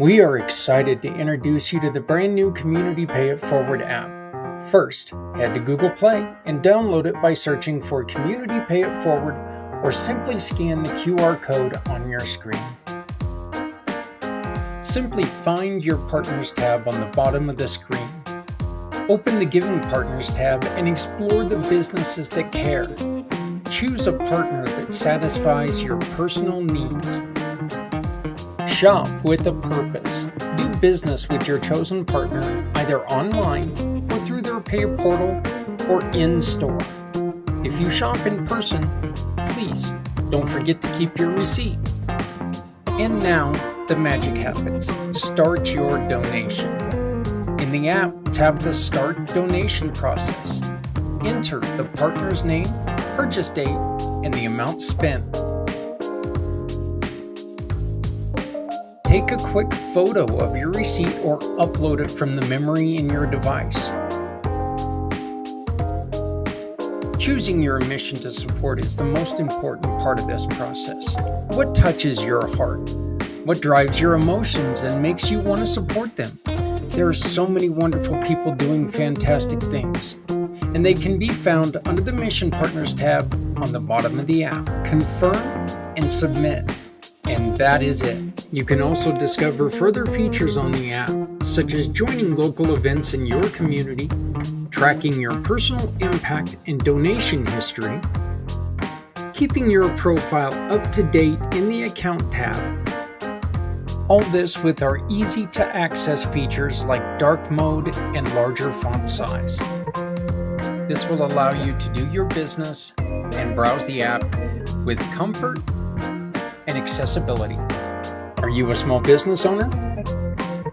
We are excited to introduce you to the brand new Community Pay It Forward app. First, head to Google Play and download it by searching for Community Pay It Forward or simply scan the QR code on your screen. Simply find your Partners tab on the bottom of the screen. Open the Giving Partners tab and explore the businesses that care. Choose a partner that satisfies your personal needs. Shop with a purpose. Do business with your chosen partner either online or through their pay portal or in-store. If you shop in person, please don't forget to keep your receipt. And now, the magic happens. Start your donation. In the app, tap the Start Donation process. Enter the partner's name, purchase date, and the amount spent. Take a quick photo of your receipt or upload it from the memory in your device. Choosing your mission to support is the most important part of this process. What touches your heart? What drives your emotions and makes you want to support them? There are so many wonderful people doing fantastic things, and they can be found under the Mission Partners tab on the bottom of the app. Confirm and submit, and that is it. You can also discover further features on the app, such as joining local events in your community, tracking your personal impact and donation history, keeping your profile up to date in the Account tab. All this with our easy-to-access features like dark mode and larger font size. This will allow you to do your business and browse the app with comfort and accessibility. Are you a small business owner?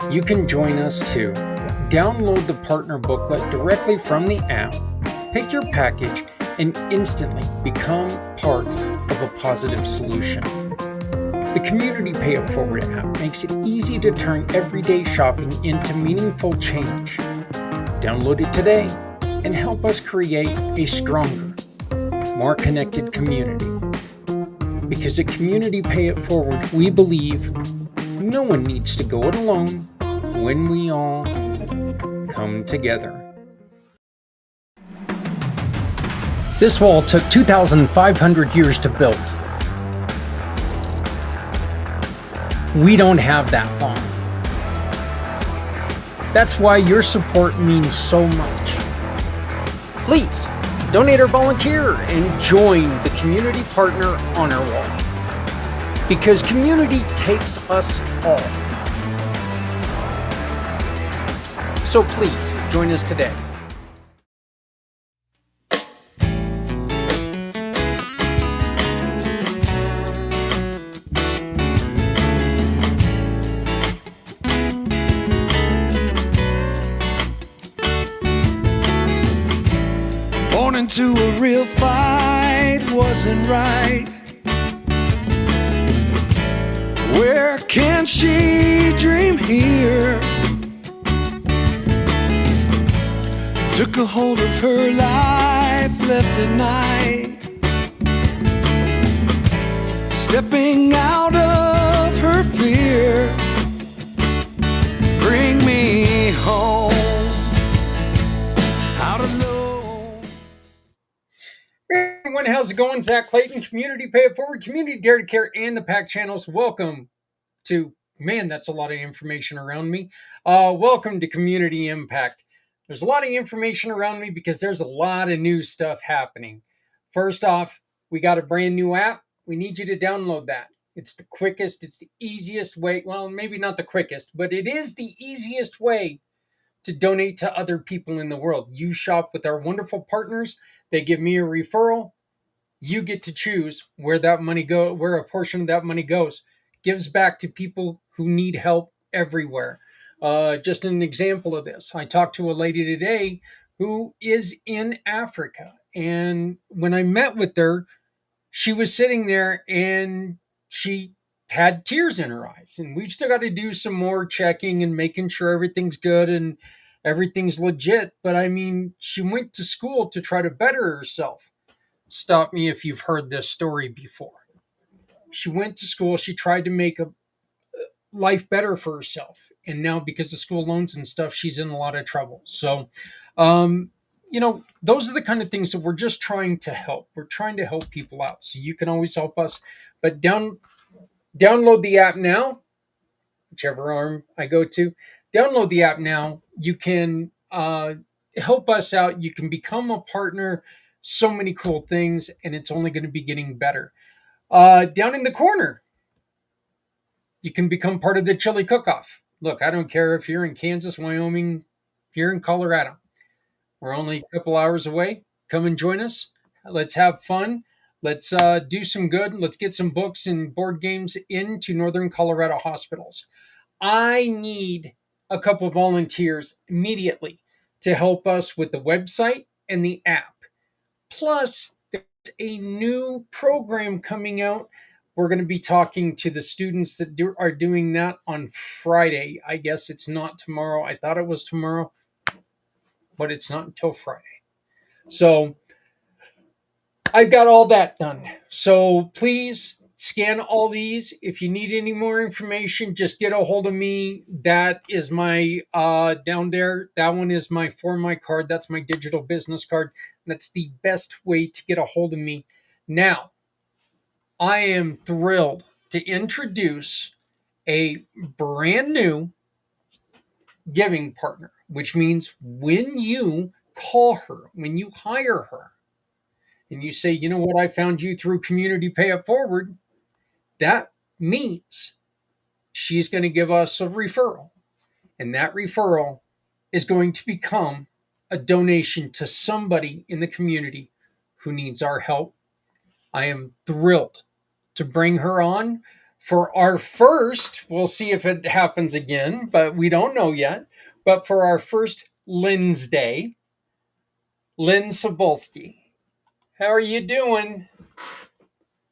You can join us too. Download the partner booklet directly from the app, pick your package, and instantly become part of a positive solution. The Community Pay It Forward app makes it easy to turn everyday shopping into meaningful change. Download it today and help us create a stronger, more connected community. Because at Community Pay It Forward, we believe no one needs to go it alone when we all come together. This wall took 2,500 years to build. We don't have that long. That's why your support means so much. Please, donate or volunteer and join the Community Partner Honor Wall. Because community takes us all. So please, join us today. Born into a real fight wasn't right. Where can she dream here? Took a hold of her life, left at night, stepping out of her fear. Bring me home, out alone. Hey everyone, how's it going? Zach Clayton, Community Pay It Forward, Community Dare to Care, and the PAC channels. Welcome to, man, that's a lot of information around me. Welcome to Community IMpACT. There's a lot of information around me because there's a lot of new stuff happening. First off, we got a brand new app. We need you to download that. It's the quickest, it's the easiest way. Well, maybe not the quickest, but it is the easiest way to donate to other people in the world. You shop with our wonderful partners. They give me a referral. You get to choose where that money where a portion of that money goes. Gives back to people who need help everywhere. Just an example of this. I talked to a lady today who is in Africa. And when I met with her, she was sitting there and she had tears in her eyes. And we've still got to do some more checking and making sure everything's good and everything's legit. But I mean, she went to school to try to better herself. Stop me if you've heard this story before. She went to school. She tried to make life better for herself. And now, because of school loans and stuff, she's in a lot of trouble. So, um, those are the kind of things that we're just trying to help. We're trying to help people out. So you can always help us. But download the app now, whichever arm I go to. Download the app now. You can help us out. You can become a partner. So many cool things, and it's only going to be getting better. Down in the corner, you can become part of the chili cook-off. Look, I don't care if you're in Kansas, Wyoming, you're in Colorado. We're only a couple hours away. Come and join us. Let's have fun. Let's do some good. Let's get some books and board games into Northern Colorado hospitals. I need a couple of volunteers immediately to help us with the website and the app. Plus, there's a new program coming out. We're going to be talking to the students that are doing that on Friday. I guess it's not tomorrow. I thought it was tomorrow, but it's not until Friday. So I've got all that done. So please scan all these. If you need any more information, just get a hold of me. That is my down there. That one is my for my card. That's my digital business card. That's the best way to get a hold of me. Now, I am thrilled to introduce a brand new giving partner, which means when you call her, when you hire her, and you say, you know what, I found you through Community Pay It Forward, that means she's going to give us a referral. And that referral is going to become a donation to somebody in the community who needs our help. I am thrilled to bring her on for our first, we'll see if it happens again, but we don't know yet. But for our first Lynnsday, Lynn Sabulski. How are you doing?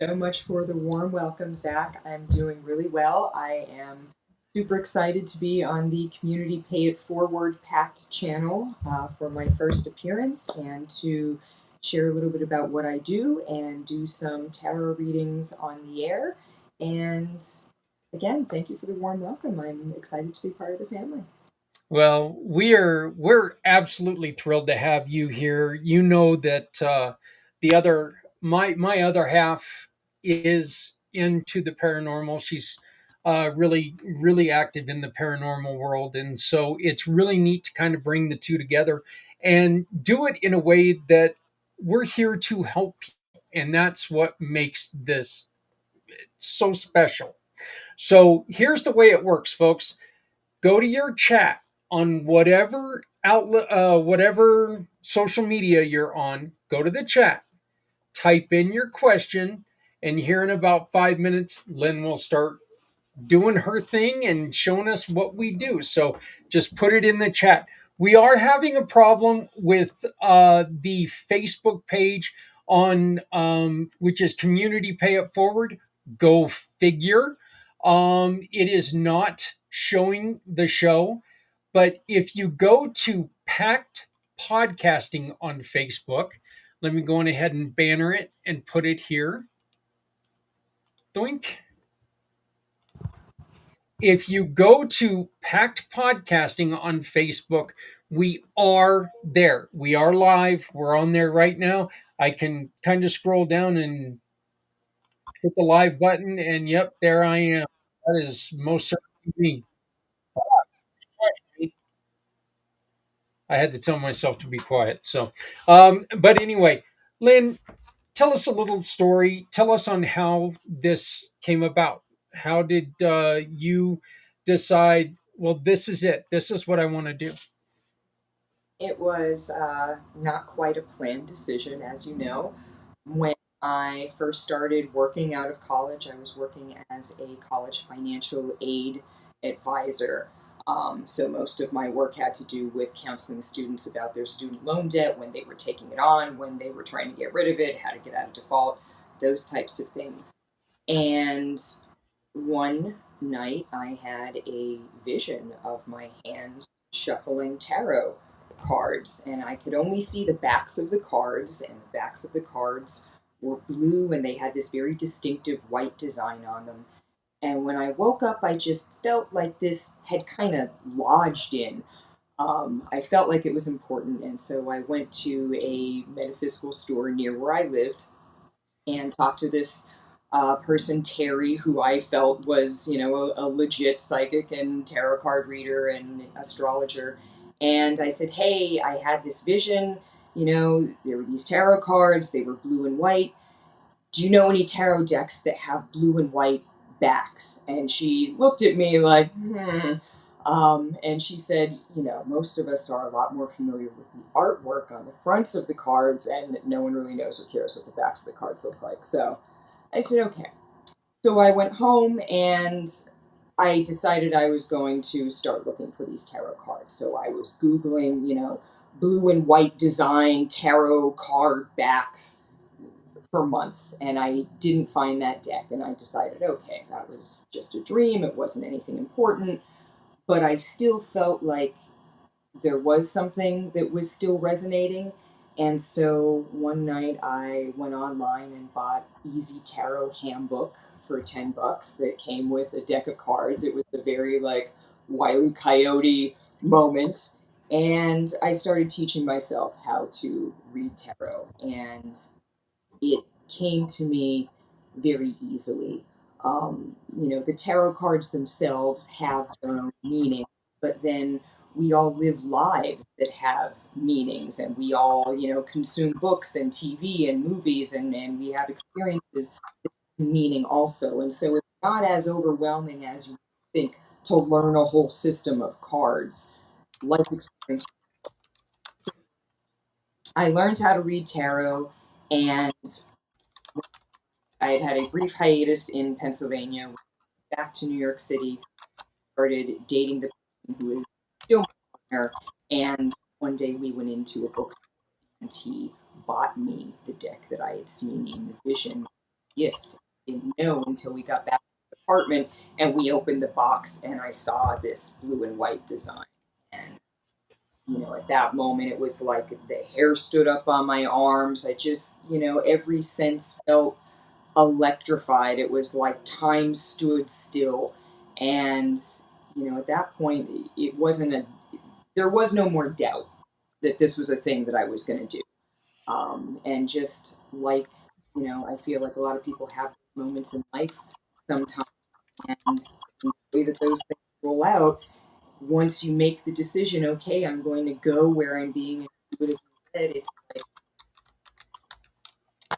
So much for the warm welcome, Zach. I'm doing really well. I am super excited to be on the Community Pay It Forward PACT channel for my first appearance and to share a little bit about what I do and do some tarot readings on the air. And again, thank you for the warm welcome. I'm excited to be part of the family. Well, we're absolutely thrilled to have you here. You know that the other my other half is into the paranormal. She's really active in the paranormal world, and so it's really neat to kind of bring the two together and do it in a way that we're here to help people, and that's what makes this so special. So here's the way it works, folks. Go to your chat on whatever outlet, whatever social media you're on. Go to the chat, type in your question, and here in about 5 minutes, Lynn will start doing her thing and showing us what we do. So just put it in the chat. We are having a problem with the Facebook page on which is Community Pay It Forward. Go figure. It is not showing the show, but if you go to Packed Podcasting on Facebook, let me go on ahead and banner it and put it here. Doink. If you go to Packed Podcasting on Facebook, we are there. We are live. We're on there right now. I can kind of scroll down and hit the live button, and yep, there I am. That is most certainly me. I had to tell myself to be quiet. So, but anyway, Lynn, tell us a little story. Tell us on how this came about. How did you decide? Well, this is it. This is what I want to do. It was not quite a planned decision, as you know. When I first started working out of college, I was working as a college financial aid advisor. So most of my work had to do with counseling students about their student loan debt, when they were taking it on, when they were trying to get rid of it, how to get out of default, those types of things. And one night I had a vision of my hands shuffling tarot cards, and I could only see the backs of the cards, and the backs of the cards were blue and they had this very distinctive white design on them. And when I woke up, I just felt like this had kind of lodged in. I felt like it was important, and so I went to a metaphysical store near where I lived and talked to this person, Terry, who I felt was, a legit psychic and tarot card reader and astrologer. And I said, hey, I had this vision. There were these tarot cards, they were blue and white. Do you know any tarot decks that have blue and white backs? And she looked at me like, hmm. And she said, most of us are a lot more familiar with the artwork on the fronts of the cards, and no one really knows or cares what the backs of the cards look like. So I said, okay. So I went home and I decided I was going to start looking for these tarot cards. So I was Googling, blue and white design tarot card backs for months, and I didn't find that deck. And I decided, okay, that was just a dream. It wasn't anything important. But I still felt like there was something that was still resonating. And so one night I went online and bought Easy Tarot Handbook for $10 that came with a deck of cards. It was a very like Wile E. Coyote moment. And I started teaching myself how to read tarot. And it came to me very easily. The tarot cards themselves have their own meaning, but then we all live lives that have meanings, and we all, consume books and TV and movies, and we have experiences that have meaning also. And so it's not as overwhelming as you think to learn a whole system of cards. Life experience. I learned how to read tarot, and I had had a brief hiatus in Pennsylvania, went back to New York City, started dating the person who is still my partner, and one day we went into a bookstore and he bought me the deck that I had seen in the vision gift. I didn't know until we got back to the apartment and we opened the box and I saw this blue and white design. And at that moment it was like the hair stood up on my arms. I just, every sense felt electrified. It was like time stood still. And, at that point, there was no more doubt that this was a thing that I was going to do. And just like, I feel like a lot of people have moments in life sometimes, and the way that those things roll out, once you make the decision, okay, I'm going to go where I'm being intuitively led, it's like,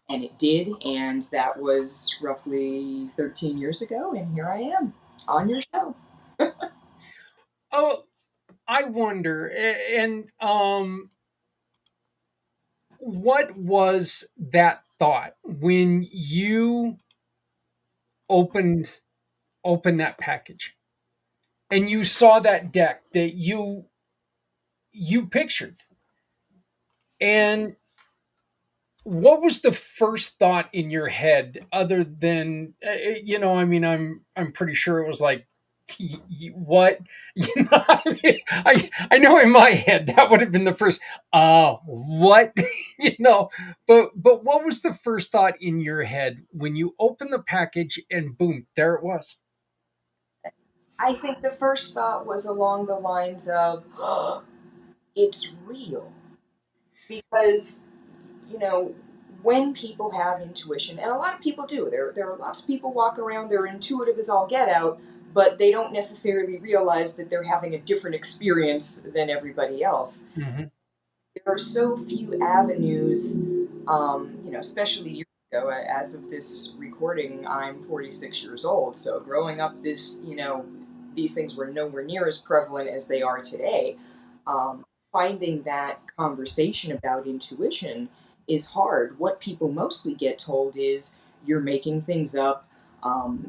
and it did, and that was roughly 13 years ago, and here I am on your show. Oh, I wonder, and what was that thought when you opened that package and you saw that deck that you pictured, and what was the first thought in your head other than I mean, I'm pretty sure it was like, what, I know in my head that would have been the first what, but what was the first thought in your head when you opened the package and boom, there it was? I think the first thought was along the lines of, oh, it's real. Because, you know, when people have intuition, and a lot of people do, there are lots of people walk around, they're intuitive as all get out, but they don't necessarily realize that they're having a different experience than everybody else. Mm-hmm. There are so few avenues, especially years ago. As of this recording, I'm 46 years old. So growing up, these things were nowhere near as prevalent as they are today. Finding that conversation about intuition is hard. What people mostly get told is you're making things up.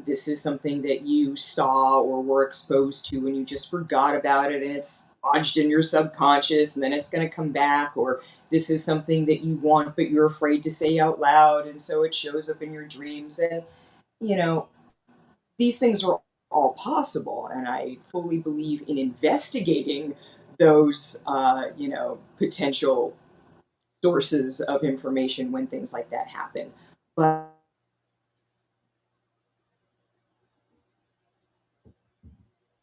This is something that you saw or were exposed to and you just forgot about it and it's lodged in your subconscious and then it's going to come back, or this is something that you want but you're afraid to say out loud and so it shows up in your dreams. And, you know, these things are all possible. And I fully believe in investigating those, potential sources of information when things like that happen. But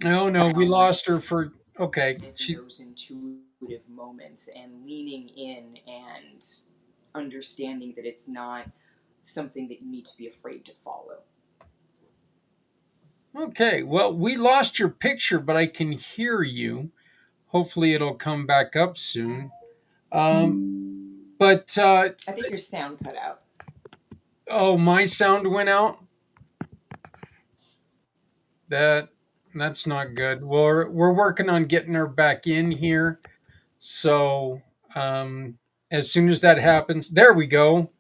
Oh no, we And lost her for. Okay, is in she. those intuitive moments and leaning in and understanding that it's not something that you need to be afraid to follow. Okay, well, we lost your picture, but I can hear you. Hopefully, it'll come back up soon. But I think your sound cut out. oh, my sound went out. That that's not good. We're working on getting her back in here. So as soon as that happens, there we go.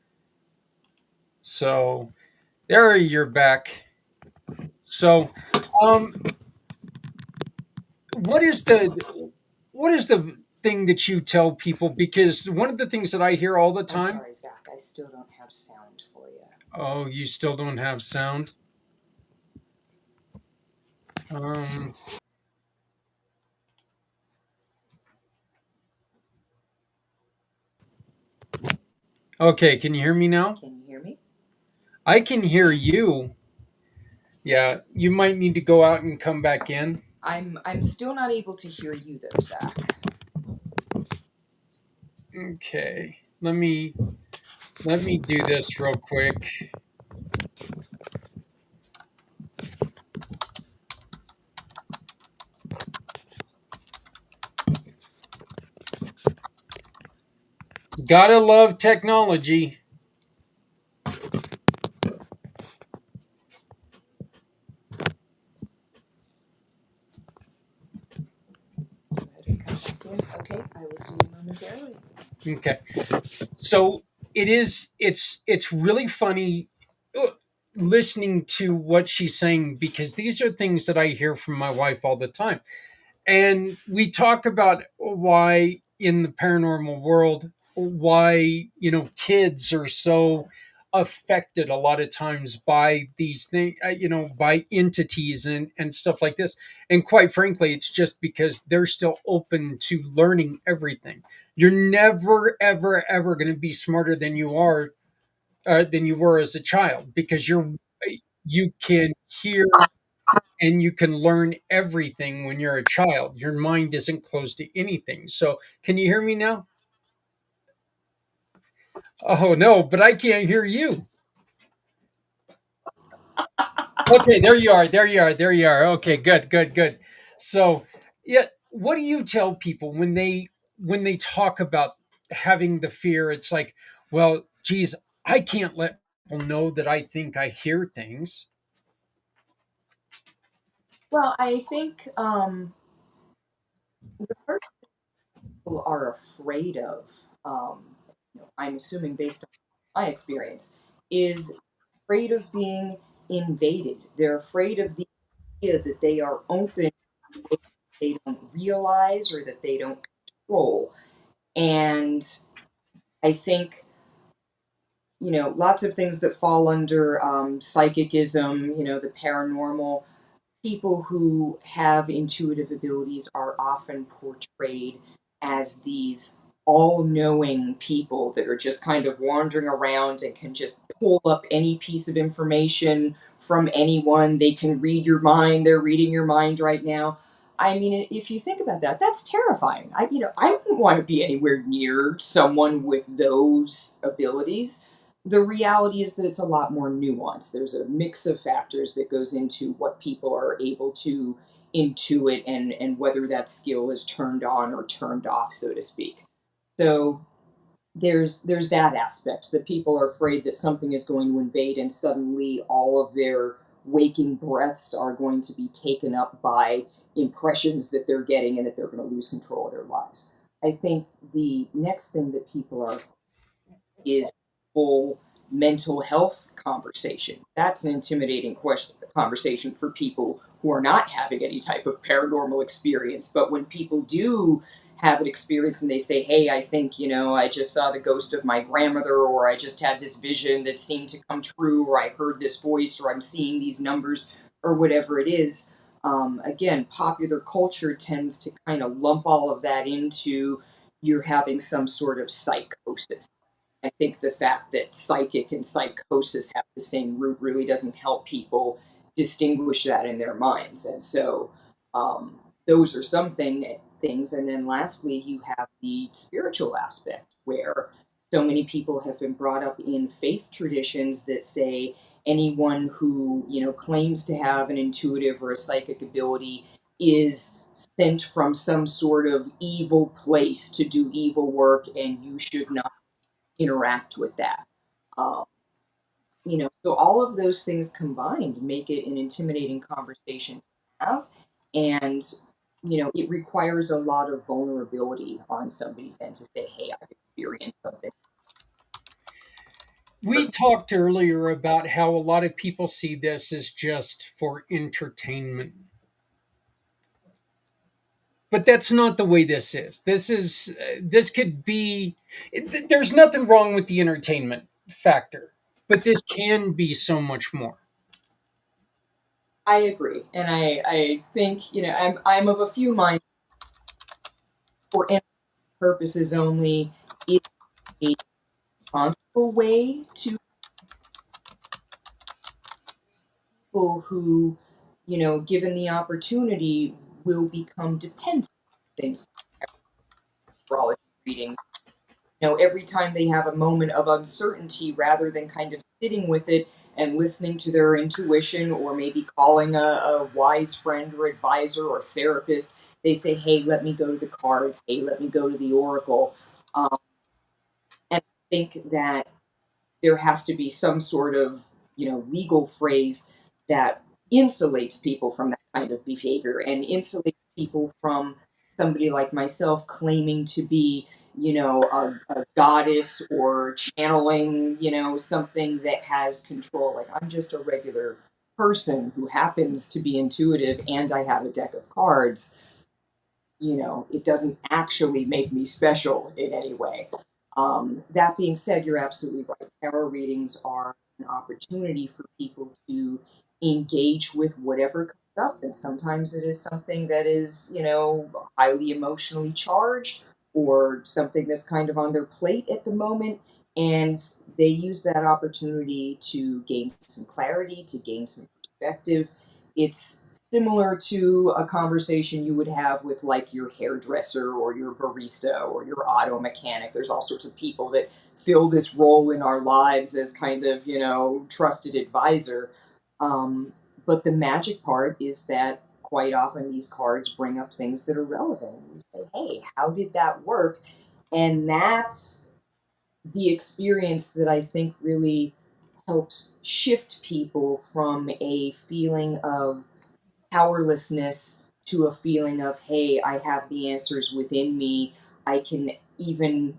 So there you're back. So um, what is the thing that you tell people? Because one of the things that I hear all the I'm time. sorry, Zach. I still don't have sound for you. Oh, you still don't have sound. Um, okay, can you hear me now? Can you hear me? I can hear you. Yeah, you might need to go out and come back in. I'm still not able to hear you though, Zach. Okay, let me do this real quick. Gotta love technology. Go ahead and come back in. Okay, I will see you momentarily. Okay, so it's really funny uh, listening to what she's saying because these are things that I hear from my wife all the time. And we talk about why in the paranormal world, why kids are so affected a lot of times by these things, by entities and stuff like this. And quite frankly, it's just because they're still open to learning everything. You're never ever ever going to be smarter than you were as a child because you can hear and you can learn everything when you're a child. Your mind isn't closed to anything. So, can you hear me now? Oh no, but I can't hear you. Okay, there you are. There you are. There you are. Okay, good, good, good. So, yeah, what do you tell people when they talk about having the fear? It's like, well, geez, I can't let people know that I think I hear things. Well, I think the first people are afraid of, I'm assuming based on my experience, is afraid of being invaded. They're afraid of the idea that they are open that they don't realize or that they don't control. And I think, lots of things that fall under psychicism, the paranormal, people who have intuitive abilities are often portrayed as these all knowing people that are just kind of wandering around and can just pull up any piece of information from anyone. They can read your mind. They're reading your mind right now. I mean, if you think about that, that's terrifying. I wouldn't want to be anywhere near someone with those abilities. The reality is that it's a lot more nuanced. There's a mix of factors that goes into what people are able to intuit and whether that skill is turned on or turned off, so to speak. So there's that aspect that people are afraid that something is going to invade and suddenly all of their waking breaths are going to be taken up by impressions that they're getting and that they're going to lose control of their lives. I think the next thing that people are is full mental health conversation. That's an intimidating conversation for people who are not having any type of paranormal experience. But when people do have an experience and they say, hey, I think, I just saw the ghost of my grandmother, or I just had this vision that seemed to come true, or I heard this voice, or I'm seeing these numbers, or whatever it is. Again, popular culture tends to kind of lump all of that into you're having some sort of psychosis. I think the fact that psychic and psychosis have the same root really doesn't help people distinguish that in their minds. And so Those are some things. And then lastly, you have the spiritual aspect where so many people have been brought up in faith traditions that say anyone who, claims to have an intuitive or a psychic ability is sent from some sort of evil place to do evil work, and you should not interact with that. Um, so all of those things combined make it an intimidating conversation to have. And, it requires a lot of vulnerability on somebody's end to say, hey, I've experienced something. We talked earlier about how a lot of people see this as just for entertainment. But that's not the way this is. This could be, there's nothing wrong with the entertainment factor, but this can be so much more. I agree. And I think, I'm of a few minds for entertainment purposes only. It's a responsible way to people who, given the opportunity, will become dependent on things like astrology readings. Every time they have a moment of uncertainty, rather than kind of sitting with it and listening to their intuition, or maybe calling a wise friend or advisor or therapist, they say, hey, let me go to the cards. Hey, let me go to the oracle. Um, and I think that there has to be some sort of legal phrase that insulates people from that kind of behavior and insulates people from somebody like myself claiming to be a goddess or channeling something that has control. Like, I'm just a regular person who happens to be intuitive and I have a deck of cards. It doesn't actually make me special in any way. That being said, you're absolutely right. Tarot readings are an opportunity for people to engage with whatever comes up. And sometimes it is something that is, highly emotionally charged, or something that's kind of on their plate at the moment. And they use that opportunity to gain some clarity, to gain some perspective. It's similar to a conversation you would have with, like, your hairdresser or your barista or your auto mechanic. There's all sorts of people that fill this role in our lives as kind of, trusted advisor. But the magic part is that quite often these cards bring up things that are relevant. We say, hey, how did that work? And that's the experience that I think really helps shift people from a feeling of powerlessness to a feeling of, hey, I have the answers within me. I can even,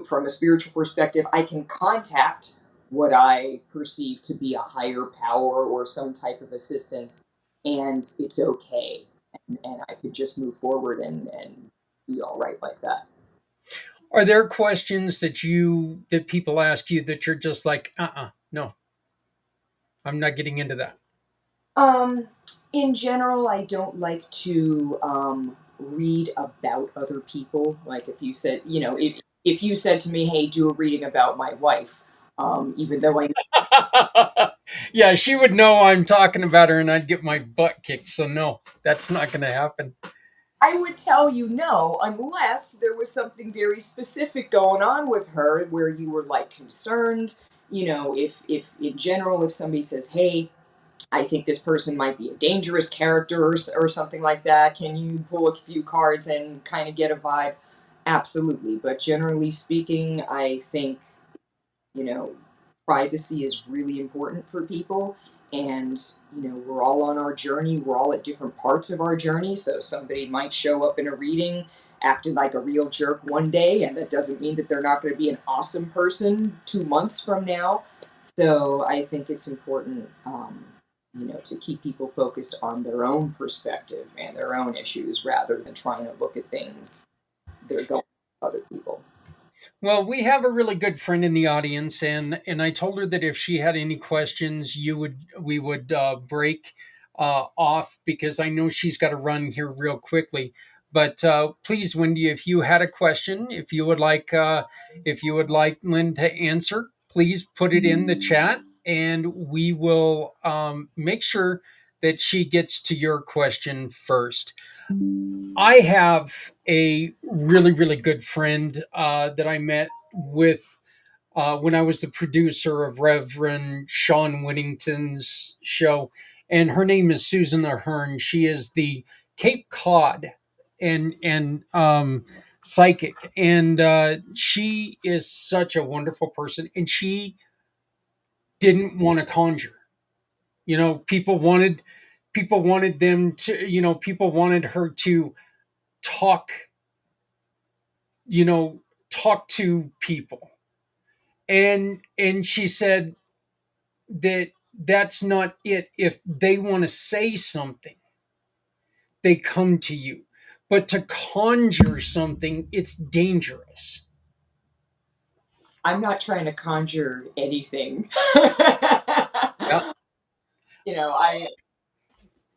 from a spiritual perspective, I can contact what I perceive to be a higher power or some type of assistance, and it's okay. And I could just move forward and be all right like that. Are there questions that people ask you that you're just like, no, I'm not getting into that? Um, in general, I don't like to read about other people. Like, if you said, if you said to me, "Hey, do a reading about my wife," even though I Yeah, she would know I'm talking about her and I'd get my butt kicked. So, no, that's not going to happen. I would tell you no, unless there was something very specific going on with her where you were, like, concerned. If in general, if somebody says, "Hey, I think this person might be a dangerous character," or something like that, can you pull a few cards and kind of get a vibe? Absolutely. But generally speaking, I think, you know, privacy is really important for people. And, we're all on our journey. We're all at different parts of our journey. So somebody might show up in a reading acting like a real jerk one day, and that doesn't mean that they're not going to be an awesome person 2 months from now. So I think it's important, to keep people focused on their own perspective and their own issues rather than trying to look at things that are going on with other people. Well, we have a really good friend in the audience, and I told her that if she had any questions, we would break off because I know she's got to run here real quickly. But please, Wendy, if you had a question, if you would like Lynn to answer, please put it in the chat, and we will make sure that she gets to your question first. I have a really, really good friend that I met with when I was the producer of Reverend Sean Whittington's show, and her name is Susan Ahern. She is the Cape Cod and psychic, and she is such a wonderful person. And she didn't want to conjure. You know, people wanted them to. You know, people wanted her to talk. You know, talk to people, and she said that that's not it. If they want to say something, they come to you. But to conjure something, it's dangerous. I'm not trying to conjure anything. Yeah. I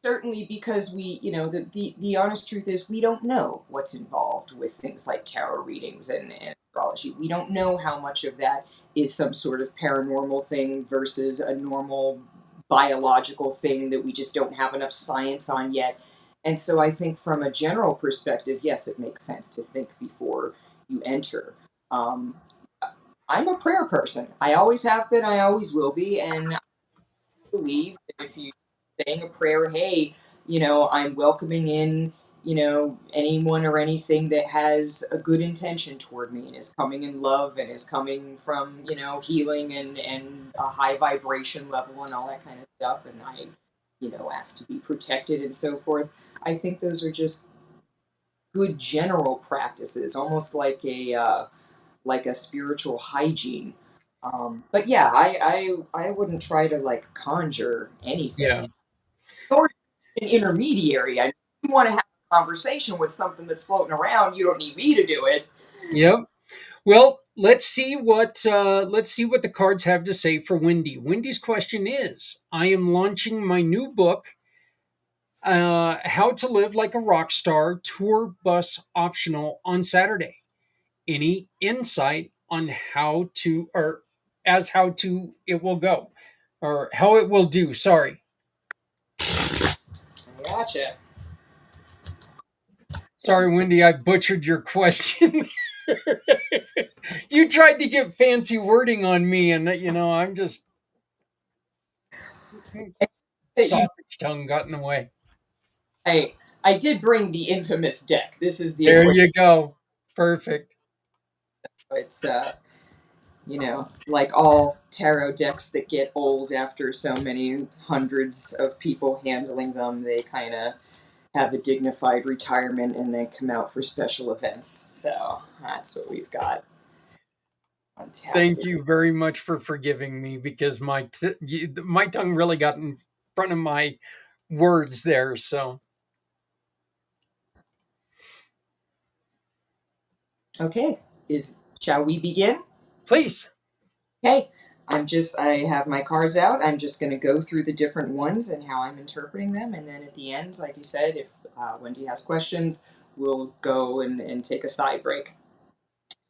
certainly, because the honest truth is we don't know what's involved with things like tarot readings and astrology. We don't know how much of that is some sort of paranormal thing versus a normal biological thing that we just don't have enough science on yet. And so I think from a general perspective, yes, it makes sense to think before you enter. um, I'm a prayer person. I always have been, I always will be, and believe that if you saying a prayer, hey, I'm welcoming in, anyone or anything that has a good intention toward me and is coming in love and is coming from, healing and a high vibration level and all that kind of stuff. And I, ask to be protected and so forth. I think those are just good general practices, almost like a spiritual hygiene. But yeah, I wouldn't try to like conjure anything. Yeah. Or an intermediary. You want to have a conversation with something that's floating around. You don't need me to do it. Yep. Well, let's see what the cards have to say for Wendy. Wendy's question is: I am launching my new book, "How to Live Like a Rock Star," tour bus optional on Saturday. Any insight on how to or as how to it will go or how it will do? Sorry. Gotcha. Sorry, Wendy, I butchered your question. You tried to get fancy wording on me, and I'm just You, sausage tongue got in the way. I did bring the infamous deck. This is the There important. you go. Perfect. It's like all tarot decks that get old after so many hundreds of people handling them, they kind of have a dignified retirement and then come out for special events. So that's what we've got on tap. Thank you very much for forgiving me because my tongue really got in front of my words there. So Okay, is shall we begin? please. Okay, I have my cards out. I'm just going to go through the different ones and how I'm interpreting them. And then at the end, like you said, if Wendy has questions, we'll go and take a side break.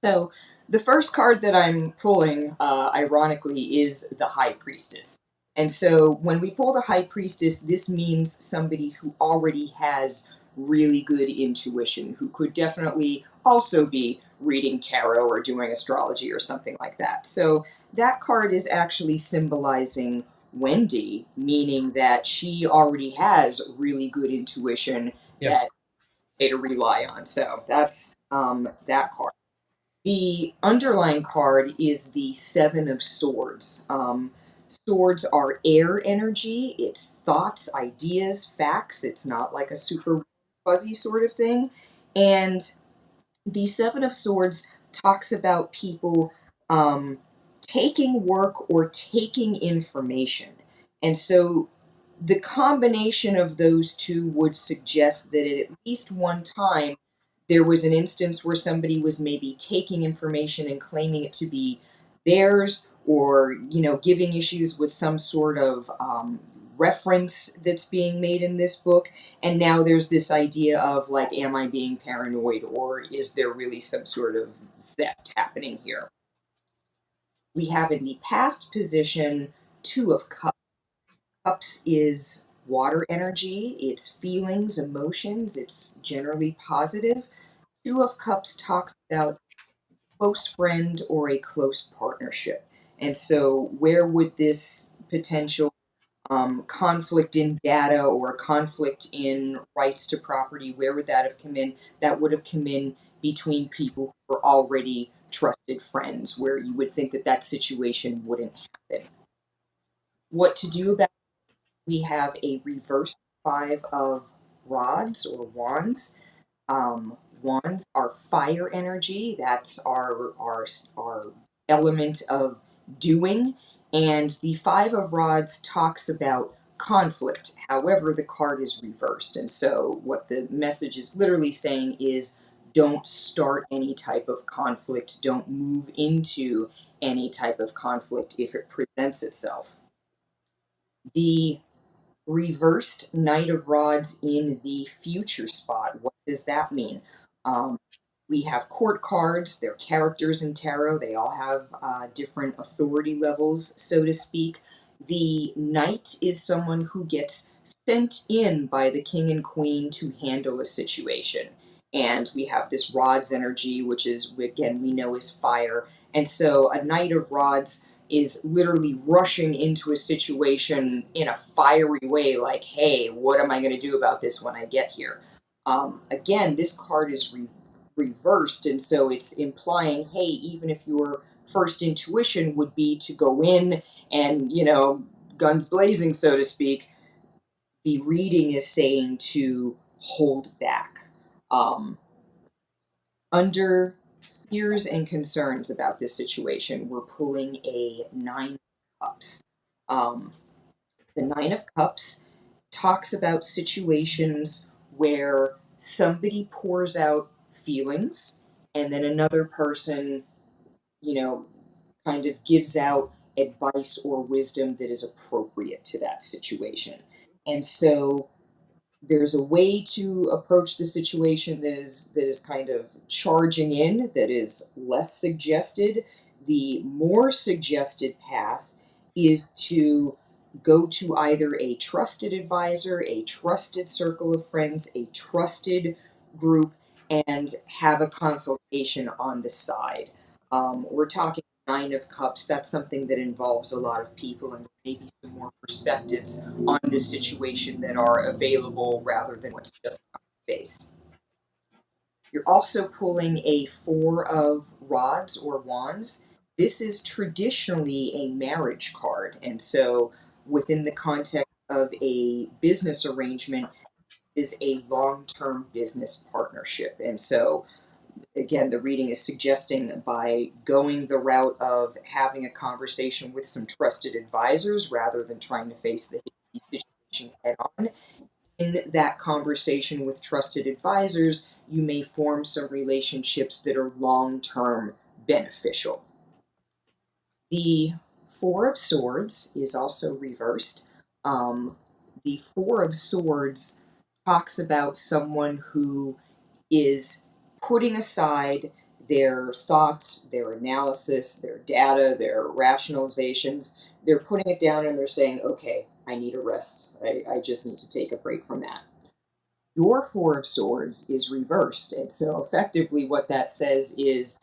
So the first card that I'm pulling, ironically, is the High Priestess. And so when we pull the High Priestess, this means somebody who already has really good intuition, who could definitely also be reading tarot or doing astrology or something like that. So that card is actually symbolizing Wendy, meaning that she already has really good intuition Yep. that to rely on. So that's that card. The underlying card is the Seven of Swords. Swords are air energy, it's thoughts, ideas, facts. It's not like a super fuzzy sort of thing. And the Seven of Swords talks about people taking work or taking information. And so the combination of those two would suggest that at least one time there was an instance where somebody was maybe taking information and claiming it to be theirs, or giving issues with some sort of reference that's being made in this book. And now there's this idea of like, am I being paranoid, or is there really some sort of theft happening here? We have in the past position Two of Cups. Cups is water energy, it's feelings, emotions, it's generally positive. Two of Cups talks about close friend or a close partnership. And so, where would this potential conflict in data or conflict in rights to property, where would that have come in? That would have come in between people who are already trusted friends, where you would think that that situation wouldn't happen. What to do about it? We have a reverse five of rods or wands. Wands are fire energy. That's our element of doing. And the Five of Rods talks about conflict. However, the card is reversed. And so, what the message is literally saying is don't start any type of conflict, don't move into any type of conflict if it presents itself. The reversed Knight of Rods in the future spot. What does that mean? Um, we have court cards, they're characters in tarot, they all have different authority levels, so to speak. The knight is someone who gets sent in by the king and queen to handle a situation. And we have this rods energy, which is, again, we know is fire. And so a knight of rods is literally rushing into a situation in a fiery way, like, hey, what am I going to do about this when I get here? Again, this card is reversed, and so it's implying, hey, even if your first intuition would be to go in and, guns blazing, so to speak, the reading is saying to hold back. Under fears and concerns about this situation, we're pulling a Nine of Cups. Um, the Nine of Cups talks about situations where somebody pours out feelings and then another person, you know, kind of gives out advice or wisdom that is appropriate to that situation. And so there's a way to approach the situation that is kind of charging in, that is less suggested. The more suggested path is to go to either a trusted advisor, a trusted circle of friends, a trusted group, and have a consultation on the side. We're talking Nine of Cups. That's something that involves a lot of people and maybe some more perspectives on the situation that are available rather than what's just on face. You're also pulling a Four of Rods or Wands. This is traditionally a marriage card, and so within the context of a business arrangement is a long-term business partnership. And so again, the reading is suggesting by going the route of having a conversation with some trusted advisors rather than trying to face the situation head on. In that conversation with trusted advisors, you may form some relationships that are long term beneficial. The Four of Swords is also reversed. The Four of Swords talks about someone who is putting aside their thoughts, their analysis, their data, their rationalizations. They're putting it down and they're saying, okay, I need a rest. I just need to take a break from that. Your Four of Swords is reversed. And so effectively, what that says is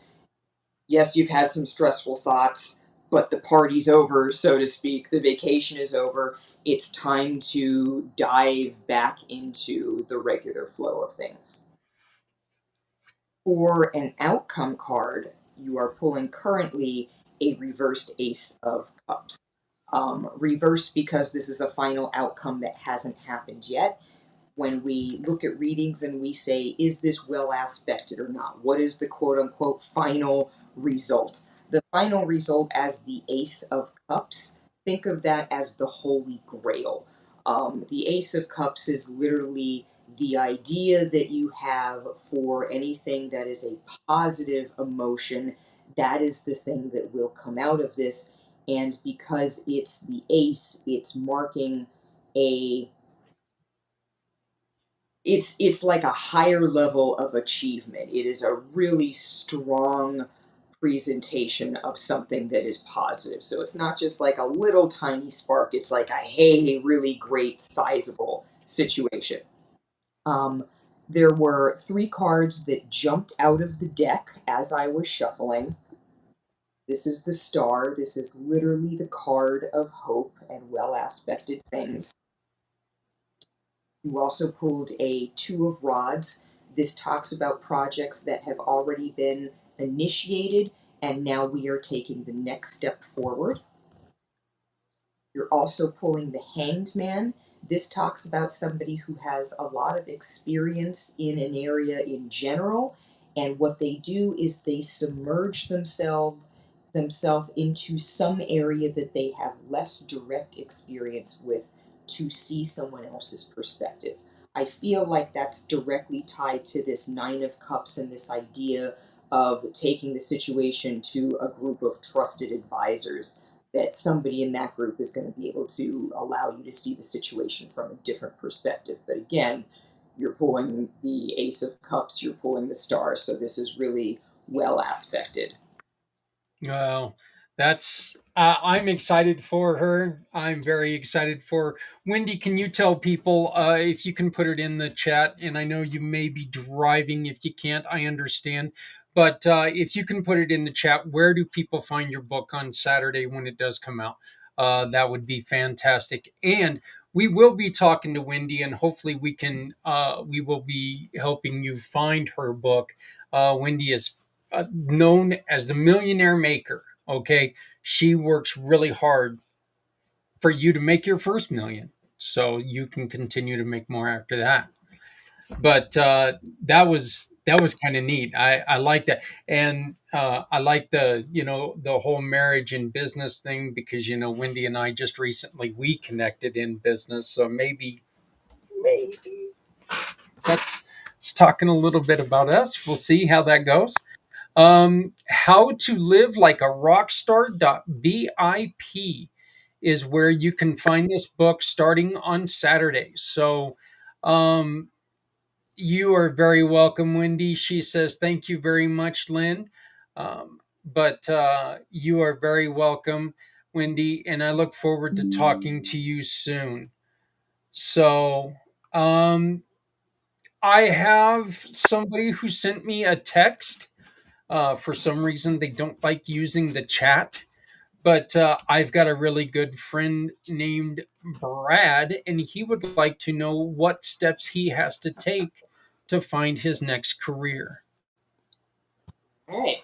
yes, you've had some stressful thoughts, but the party's over, so to speak. The vacation is over. It's time to dive back into the regular flow of things. For an outcome card, you are pulling currently a reversed Ace of Cups. Reversed because this is a final outcome that hasn't happened yet. When we look at readings and we say, is this well aspected or not? What is the quote unquote final result? The final result as the Ace of Cups, think of that as the Holy Grail. The Ace of Cups is literally the idea that you have for anything that is a positive emotion. That is the thing that will come out of this. And because it's the ace, it's marking a it's like a higher level of achievement. It is a really strong presentation of something that is positive. So it's not just like a little tiny spark, it's like a hey, really great, sizable situation. Um, there were three cards that jumped out of the deck as I was shuffling. This is the star. This is literally the card of hope and well aspected things. You also pulled a two of rods. This talks about projects that have already been initiated and now we are taking the next step forward. You're also pulling the hanged man. This talks about somebody who has a lot of experience in an area in general, and what they do is they submerge themselves into some area that they have less direct experience with to see someone else's perspective. I feel like that's directly tied to this Nine of Cups and this idea of taking the situation to a group of trusted advisors, that somebody in that group is going to be able to allow you to see the situation from a different perspective. But again, you're pulling the Ace of Cups, you're pulling the Star, so this is really well aspected. Well, that's I'm excited for her. I'm very excited for her. Wendy. Can you tell people if you can put it in the chat? And I know you may be driving. If you can't, I understand. But if you can put it in the chat, where do people find your book on Saturday when it does come out? That would be fantastic. And we will be talking to Wendy, and hopefully we will be helping you find her book. Wendy is known as the millionaire maker. Okay. She works really hard for you to make your first million so you can continue to make more after that. But that was kind of neat. I like that. And I like the whole marriage and business thing because, Wendy and I just recently we connected in business. So maybe that's it's talking a little bit about us. We'll see how that goes. How to live like a rock star.vip is where you can find this book starting on Saturday. So, you are very welcome, Wendy. She says, thank you very much, Lynn. But you are very welcome, Wendy, and I look forward to talking to you soon. So, I have somebody who sent me a text. For some reason, they don't like using the chat. But I've got a really good friend named Brad, and he would like to know what steps he has to take to find his next career. All right.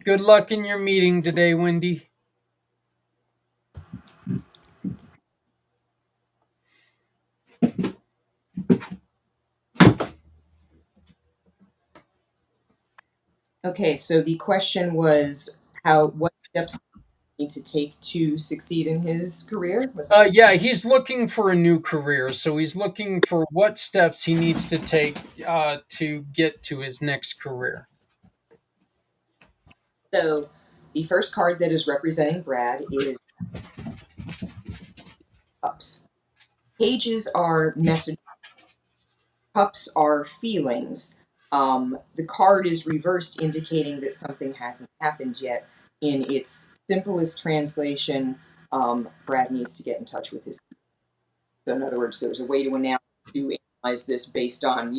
Good luck in your meeting today, Wendy. Okay, so the question was what steps he need to take to succeed in his career? Yeah, he's looking for a new career, so he's looking for what steps he needs to take to get to his next career. So the first card that is representing Brad is Cups. Pages are message. Cups are feelings. The card is reversed, indicating that something hasn't happened yet. In its simplest translation, Brad needs to get in touch with his. So, in other words, there's a way to analyze this based on,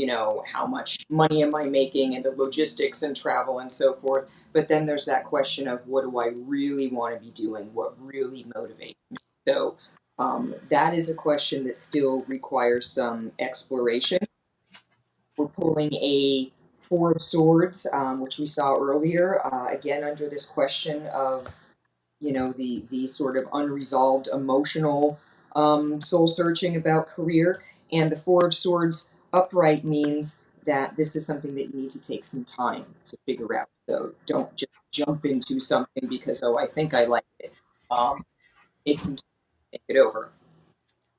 how much money am I making and the logistics and travel and so forth. But then there's that question of what do I really want to be doing? What really motivates me? So, that is a question that still requires some exploration. We're pulling a Four of Swords, which we saw earlier, again under this question of, the sort of unresolved emotional soul searching about career. And the Four of Swords upright means that this is something that you need to take some time to figure out. So don't just jump into something because, oh, I think I like it. Take some time to think it over.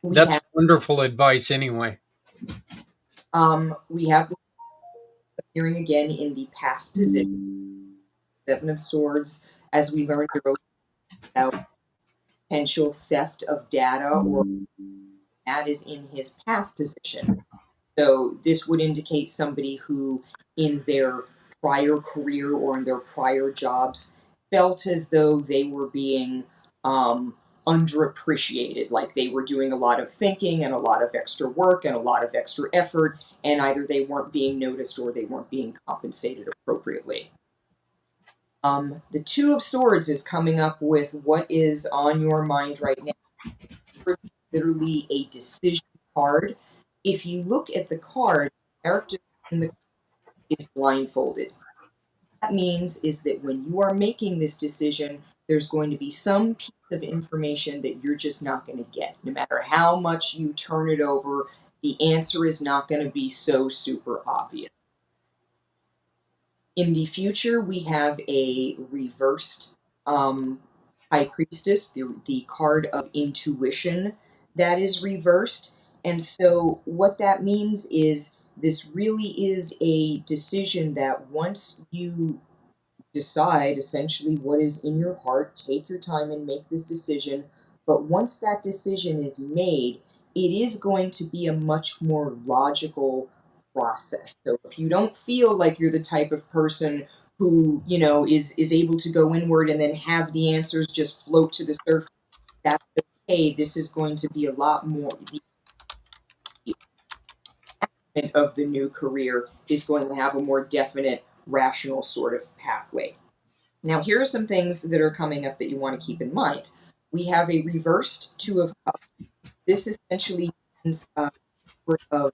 That's wonderful advice, anyway. We have the appearing again in the past position, Seven of Swords, as we learned about potential theft of data, or that is in his past position. So this would indicate somebody who, in their prior career or in their prior jobs, felt as though they were being underappreciated, like they were doing a lot of thinking and a lot of extra work and a lot of extra effort, and either they weren't being noticed or they weren't being compensated appropriately. The Two of Swords is coming up with what is on your mind right now. Literally a decision card. If you look at the card, the character in the is blindfolded. That means is that when you are making this decision, there's going to be some piece of information that you're just not going to get. No matter how much you turn it over, the answer is not going to be so super obvious. In the future, we have a reversed High Priestess, the card of intuition that is reversed. And so, what that means is this really is a decision that once you decide essentially what is in your heart, take your time and make this decision. But once that decision is made, it is going to be a much more logical process. So if you don't feel like you're the type of person who, is able to go inward and then have the answers just float to the surface, that's okay. This is going to be a lot more the of the new career is going to have a more definite, rational sort of pathway. Now, here are some things that are coming up that you want to keep in mind. We have a reversed Two of Cups. This essentially means a sort of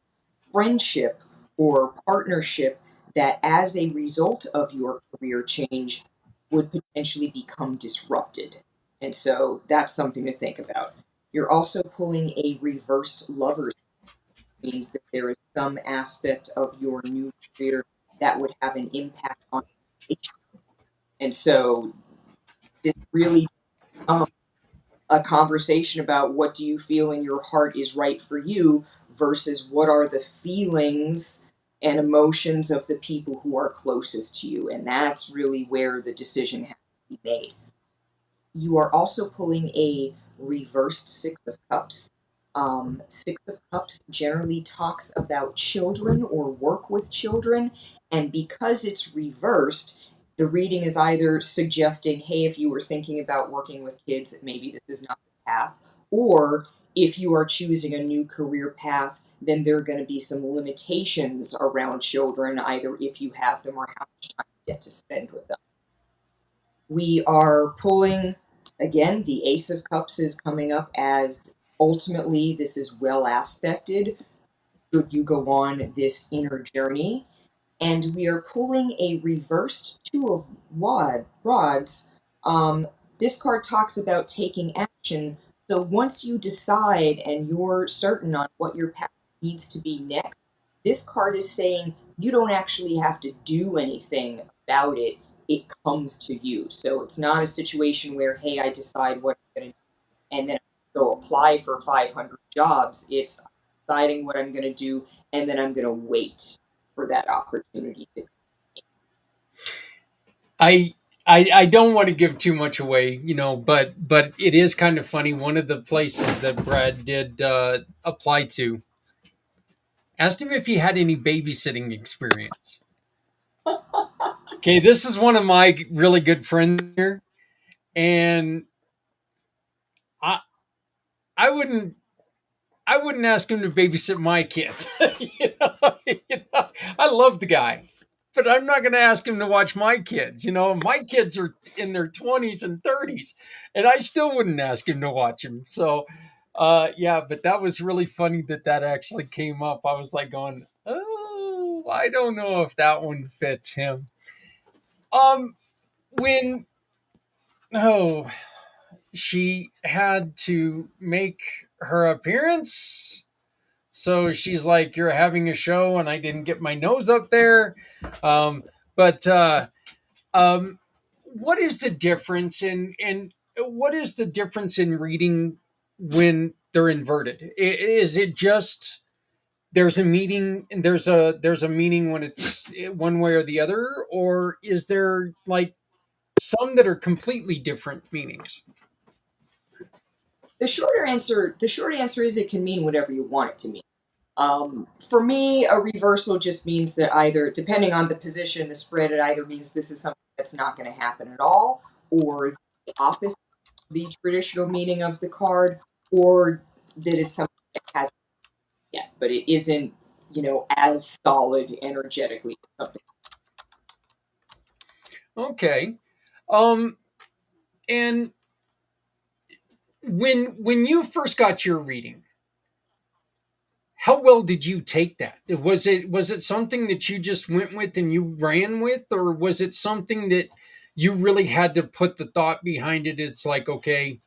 friendship or partnership that, as a result of your career change, would potentially become disrupted. And so that's something to think about. You're also pulling a reversed Lovers, means that there is some aspect of your new career that would have an impact on education. And so this really a conversation about what do you feel in your heart is right for you versus what are the feelings and emotions of the people who are closest to you. And that's really where the decision has to be made. You are also pulling a reversed Six of Cups. Six of Cups generally talks about children or work with children. And because it's reversed, the reading is either suggesting, hey, if you were thinking about working with kids, maybe this is not the path. Or if you are choosing a new career path, then there are going to be some limitations around children, either if you have them or how much time you get to spend with them. We are pulling, again, the Ace of Cups is coming up as ultimately this is well aspected should you go on this inner journey. And we are pulling a reversed Two of Rods. This card talks about taking action. So once you decide and you're certain on what your path needs to be next, this card is saying you don't actually have to do anything about it. It comes to you. So it's not a situation where, hey, I decide what I'm going to do and then I go apply for 500 jobs. It's deciding what I'm going to do and then I'm going to wait for that opportunity to. I don't want to give too much away, but it is kind of funny. One of the places that Brad did apply to asked him if he had any babysitting experience. Okay, this is one of my really good friends here, and I I wouldn't ask him to babysit my kids. I love the guy, but I'm not going to ask him to watch my kids. My kids are in their 20s and 30s, and I still wouldn't ask him to watch them. So, yeah, but that was really funny that actually came up. I was like going, oh, I don't know if that one fits him. When oh, she had to make her appearance. So she's like, "You're having a show, and I didn't get my nose up there." But what is the difference in what is the difference in reading when they're inverted? Is it just there's a meaning and there's a meaning when it's one way or the other, or is there like some that are completely different meanings? The short answer is it can mean whatever you want it to mean. For me, a reversal just means that either, depending on the position, the spread, it either means this is something that's not going to happen at all, or the opposite of the traditional meaning of the card, or that it's something that hasn't yet, but it isn't, as solid energetically as something. Okay. um and when you first got your reading, how well did you take that? Was it something that you just went with and you ran with, or was it something that you really had to put the thought behind it? It's like, okay,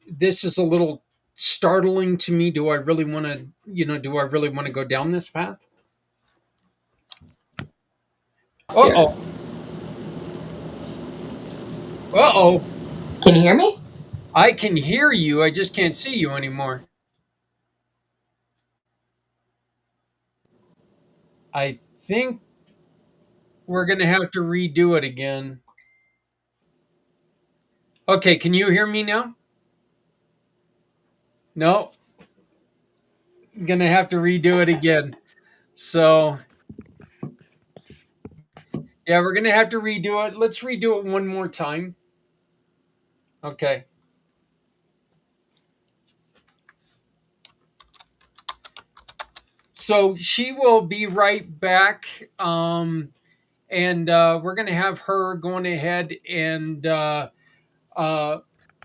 this is a little startling to me. Do I really want to, do I really want to go down this path? Here. Uh-oh. Uh-oh. Can you hear me? I can hear you. I just can't see you anymore. I think we're going to have to redo it again. Okay, can you hear me now? No, going to have to redo it again. So, yeah, we're going to have to redo it. Let's redo it one more time. Okay. So she will be right back. And we're going to have her going ahead and uh,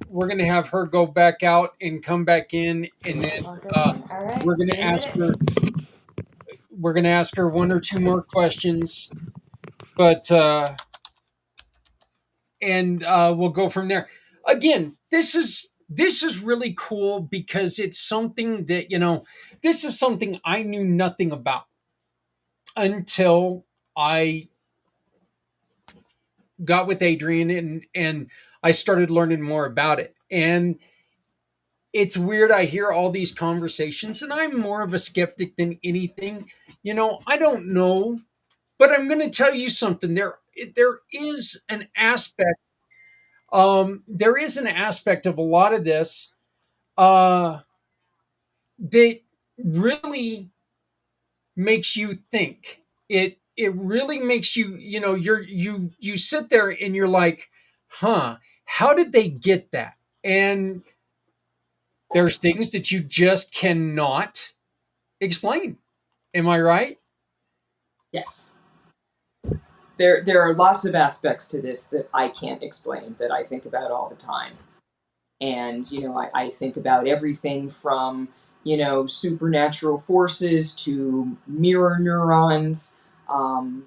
we're going to have her go back out and come back in. And then I'll go uh, in. All right. we're going See to you in a ask minute. her. We're going to ask her one or two more questions, but and we'll go from there. Again, this is really cool because it's something that this is something I knew nothing about until I got with Adrian and I started learning more about it. And it's weird. I hear all these conversations, and I'm more of a skeptic than anything. I don't know, but I'm going to tell you something. There is an aspect. There is an aspect of a lot of this uh, that really makes you think. It really makes you. You sit there and you're like, huh? How did they get that? And there's things that you just cannot explain. Am I right? Yes. There are lots of aspects to this that I can't explain that I think about all the time. And, I think about everything from, supernatural forces to mirror neurons. Um,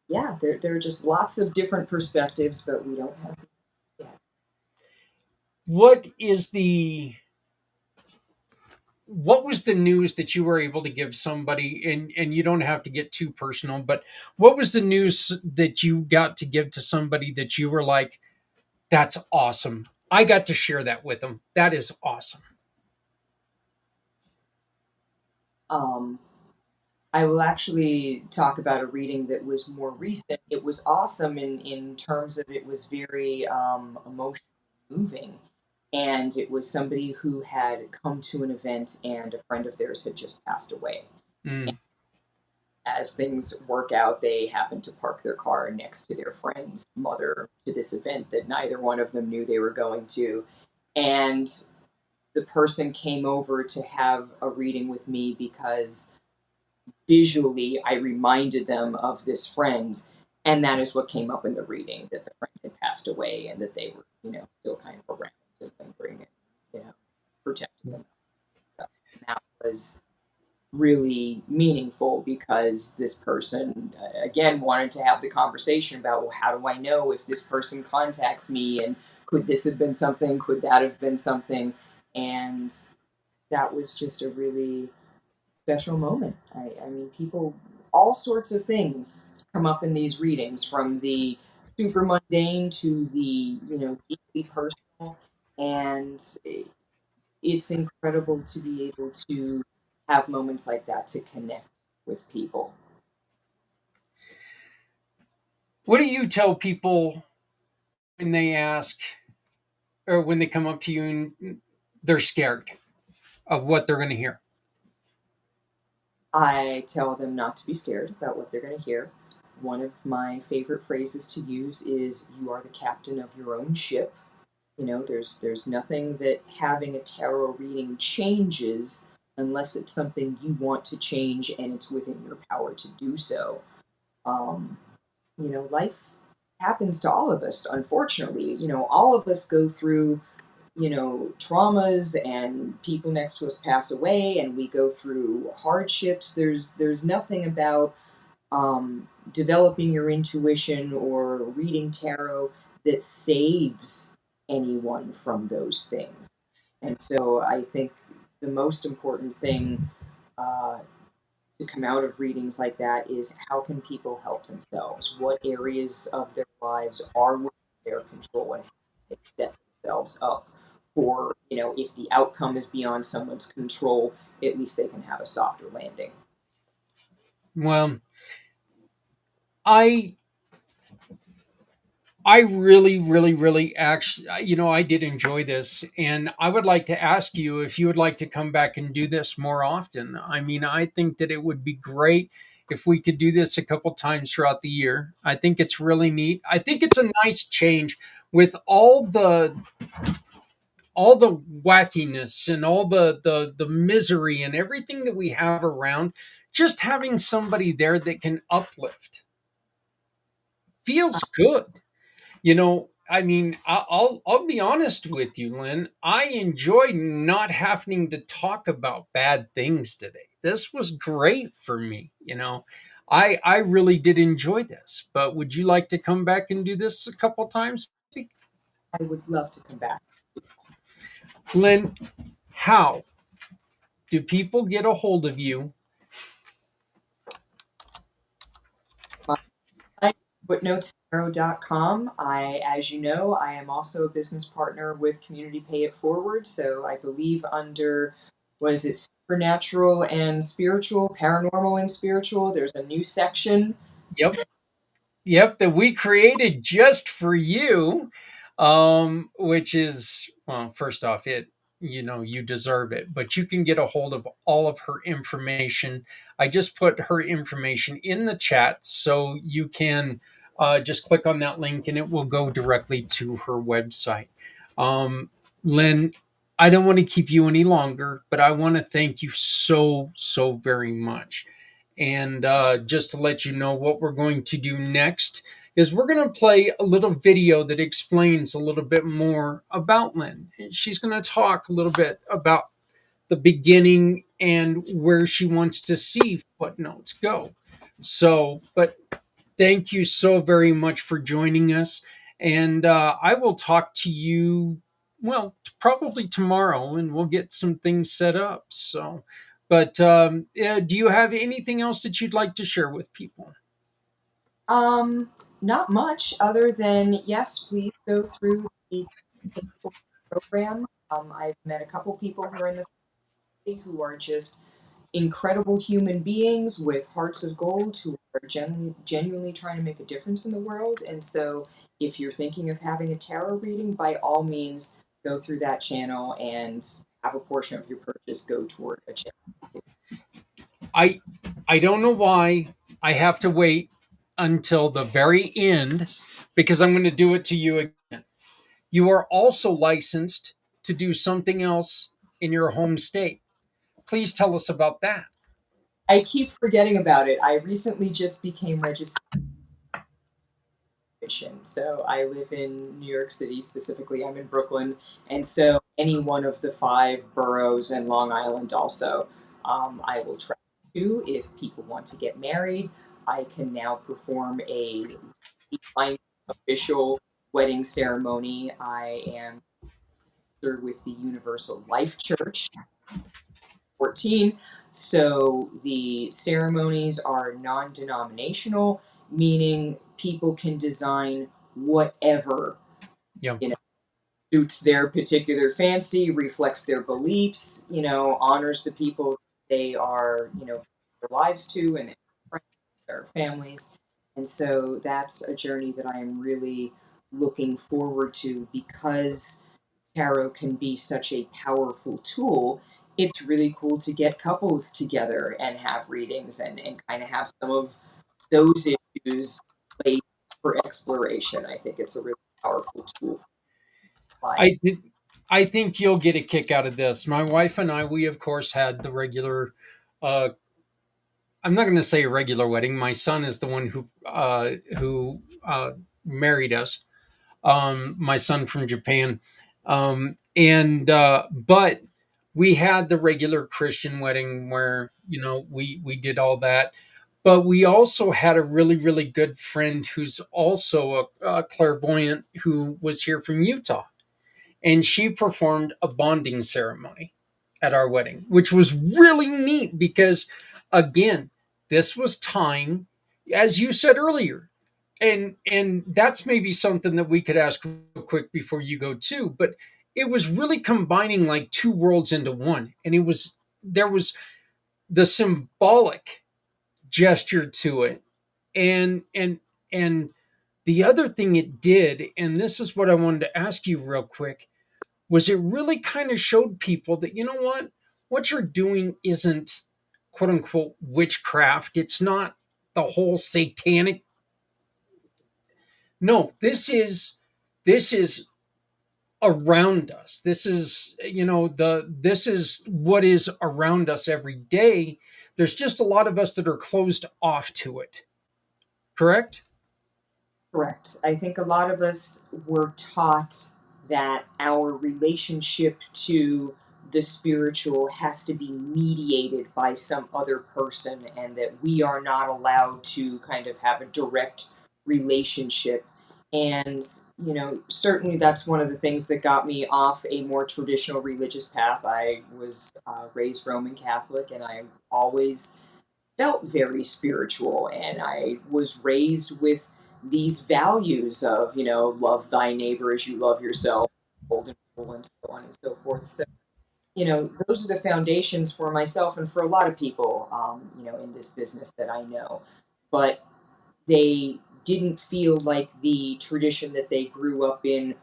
yeah, there are just lots of different perspectives, but we don't have yet. What is the what was the news that you were able to give somebody, and you don't have to get too personal, but what was the news that you got to give to somebody that you were like, that's awesome. I got to share that with them. That is awesome. Um, I will actually talk about a reading that was more recent. It was awesome in terms of it was very emotionally moving. And it was somebody who had come to an event and a friend of theirs had just passed away. Mm. As things work out, they happened to park their car next to their friend's mother to this event that neither one of them knew they were going to. And the person came over to have a reading with me because visually I reminded them of this friend. And that is what came up in the reading, that the friend had passed away and that they were, still kind of around and lingering and, protecting them. So that was really meaningful because this person again wanted to have the conversation about, well, how do I know if this person contacts me, and could this have been something, could that have been something? And that was just a really special moment. I mean, people, all sorts of things come up in these readings, from the super mundane to the deeply personal. And it's incredible to be able to have moments like that to connect with people. What do you tell people when they ask or when they come up to you and they're scared of what they're going to hear? I tell them not to be scared about what they're going to hear. One of my favorite phrases to use is, "You are the captain of your own ship." You know, there's nothing that having a tarot reading changes unless it's something you want to change and it's within your power to do so. Um, Life happens to all of us, unfortunately. All of us go through, traumas, and people next to us pass away, and we go through hardships. There's nothing about developing your intuition or reading tarot that saves anyone from those things. And so I think the most important thing uh, to come out of readings like that is, how can people help themselves? What areas of their lives are within their control, and how they set themselves up for, if the outcome is beyond someone's control, at least they can have a softer landing. Well, I I really, really, really actually, I did enjoy this. And I would like to ask you if you would like to come back and do this more often. I mean, I think that it would be great if we could do this a couple times throughout the year. I think it's really neat. I think it's a nice change with all the wackiness and all the misery and everything that we have around. Just having somebody there that can uplift feels good. I mean, I'll be honest with you, Lynn. I enjoyed not having to talk about bad things today. This was great for me. I really did enjoy this. But would you like to come back and do this a couple times? I would love to come back. Lynn, how do people get a hold of you? Footnotestarot.com. As you know, I am also a business partner with Community Pay It Forward. So I believe under, what is it, supernatural and spiritual, paranormal and spiritual, there's a new section. Yep. Yep, that we created just for you, which is, well, first off, you deserve it, but you can get a hold of all of her information. I just put her information in the chat, so you can just click on that link and it will go directly to her website. Lynn, I don't want to keep you any longer, but I want to thank you so, so very much. And just to let you know, what we're going to do next is we're going to play a little video that explains a little bit more about Lynn. And she's going to talk a little bit about the beginning and where she wants to see Footnotes go. So, but thank you so very much for joining us. And I will talk to you, well, probably tomorrow, and we'll get some things set up. So, but do you have anything else that you'd like to share with people? Not much other than, yes, please go through the program. I've met a couple people who are in the community who are just incredible human beings with hearts of gold, who are genuinely trying to make a difference in the world. And so, if you're thinking of having a tarot reading, by all means, go through that channel and have a portion of your purchase go toward a charity. I don't know why I have to wait until the very end, because I'm going to do it to you again. You are also licensed to do something else in your home state. Please tell us about that. I keep forgetting about it. I recently just became registered. So I live in New York City, specifically. I'm in Brooklyn, and so any one of the 5 boroughs and Long Island also, I will travel to. If people want to get married, I can now perform a official wedding ceremony. I am with the Universal Life Church, 14. So the ceremonies are non-denominational, meaning people can design whatever Yeah. suits their particular fancy, reflects their beliefs, honors the people they are, their lives to, and their friends, their families. And so that's a journey that I am really looking forward to because tarot can be such a powerful tool. It's really cool to get couples together and have readings and kind of have some of those issues laid for exploration. I think it's a really powerful tool for life. I think I think you'll get a kick out of this. My wife and I, we of course had the regular. Uh, I'm not going to say a regular wedding. My son is the one who married us. My son from Japan, and but we had the regular Christian wedding where we did all that. But we also had a really good friend who's also a clairvoyant who was here from Utah, and she performed a bonding ceremony at our wedding, which was really neat because, again, this was tying, as you said earlier, and that's maybe something that we could ask real quick before you go too. But it was really combining like two worlds into one, and there was the symbolic gesture to it, and the other thing it did, and this is what I wanted to ask you real quick, was it really kind of showed people that, what you're doing isn't quote unquote witchcraft. It's not the whole satanic. No, this is around us. This is, this is what is around us every day. There's just a lot of us that are closed off to it. Correct? Correct. I think a lot of us were taught that our relationship to the spiritual has to be mediated by some other person and that we are not allowed to kind of have a direct relationship. And, certainly that's one of the things that got me off a more traditional religious path. I was raised Roman Catholic and I always felt very spiritual, and I was raised with these values of, love thy neighbor as you love yourself, golden rule, and so on and so forth. So, those are the foundations for myself and for a lot of people, in this business that I know. But they didn't feel like the tradition that they grew up in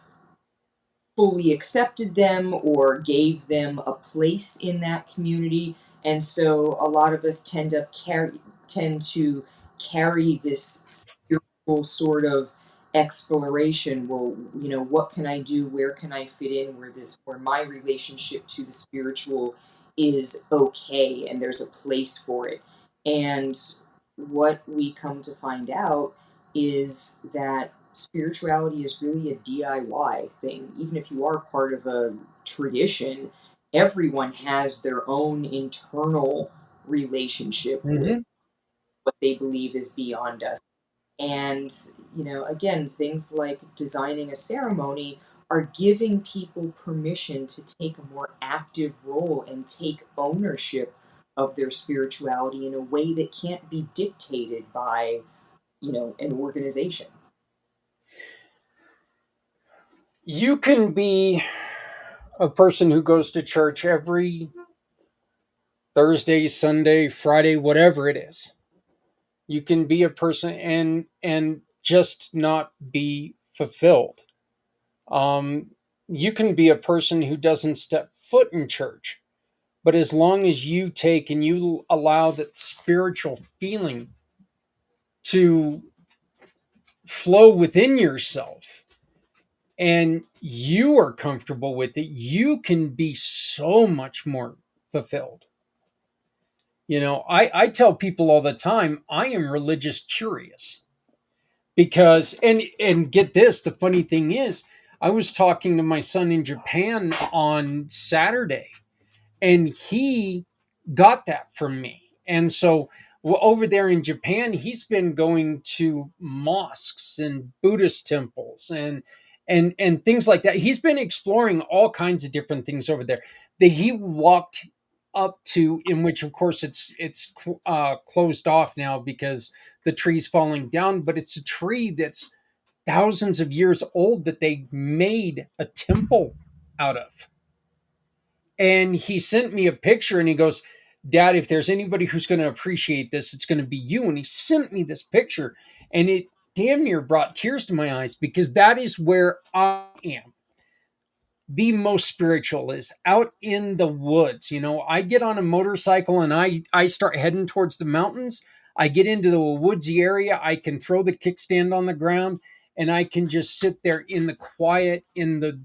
fully accepted them or gave them a place in that community. And so a lot of us tend to carry this spiritual sort of exploration. Well, what can I do? Where can I fit in? Where my relationship to the spiritual is okay and there's a place for it. And what we come to find out is that spirituality is really a DIY thing. Even if you are part of a tradition, everyone has their own internal relationship with Mm-hmm. what they believe is beyond us. And, again, things like designing a ceremony are giving people permission to take a more active role and take ownership of their spirituality in a way that can't be dictated by, an organization. You can be a person who goes to church every Thursday, Sunday, Friday, whatever it is. You can be a person and just not be fulfilled. Um, you can be a person who doesn't step foot in church, but as long as you take and you allow that spiritual feeling to flow within yourself and you are comfortable with it, you can be so much more fulfilled. I tell people all the time, I am religious curious because, and get this, the funny thing is, I was talking to my son in Japan on Saturday, and he got that from me. And so over there in Japan, he's been going to mosques and Buddhist temples and things like that. He's been exploring all kinds of different things over there that he walked up to, in which of course it's closed off now because the tree's falling down, but it's a tree that's thousands of years old that they made a temple out of. And he sent me a picture and he goes, Dad, if there's anybody who's going to appreciate this, it's going to be you. And he sent me this picture, and it damn near brought tears to my eyes, because that is where I am the most spiritual, is out in the woods. I get on a motorcycle and I start heading towards the mountains. I get into the woodsy area. I can throw the kickstand on the ground, and I can just sit there in the quiet, in the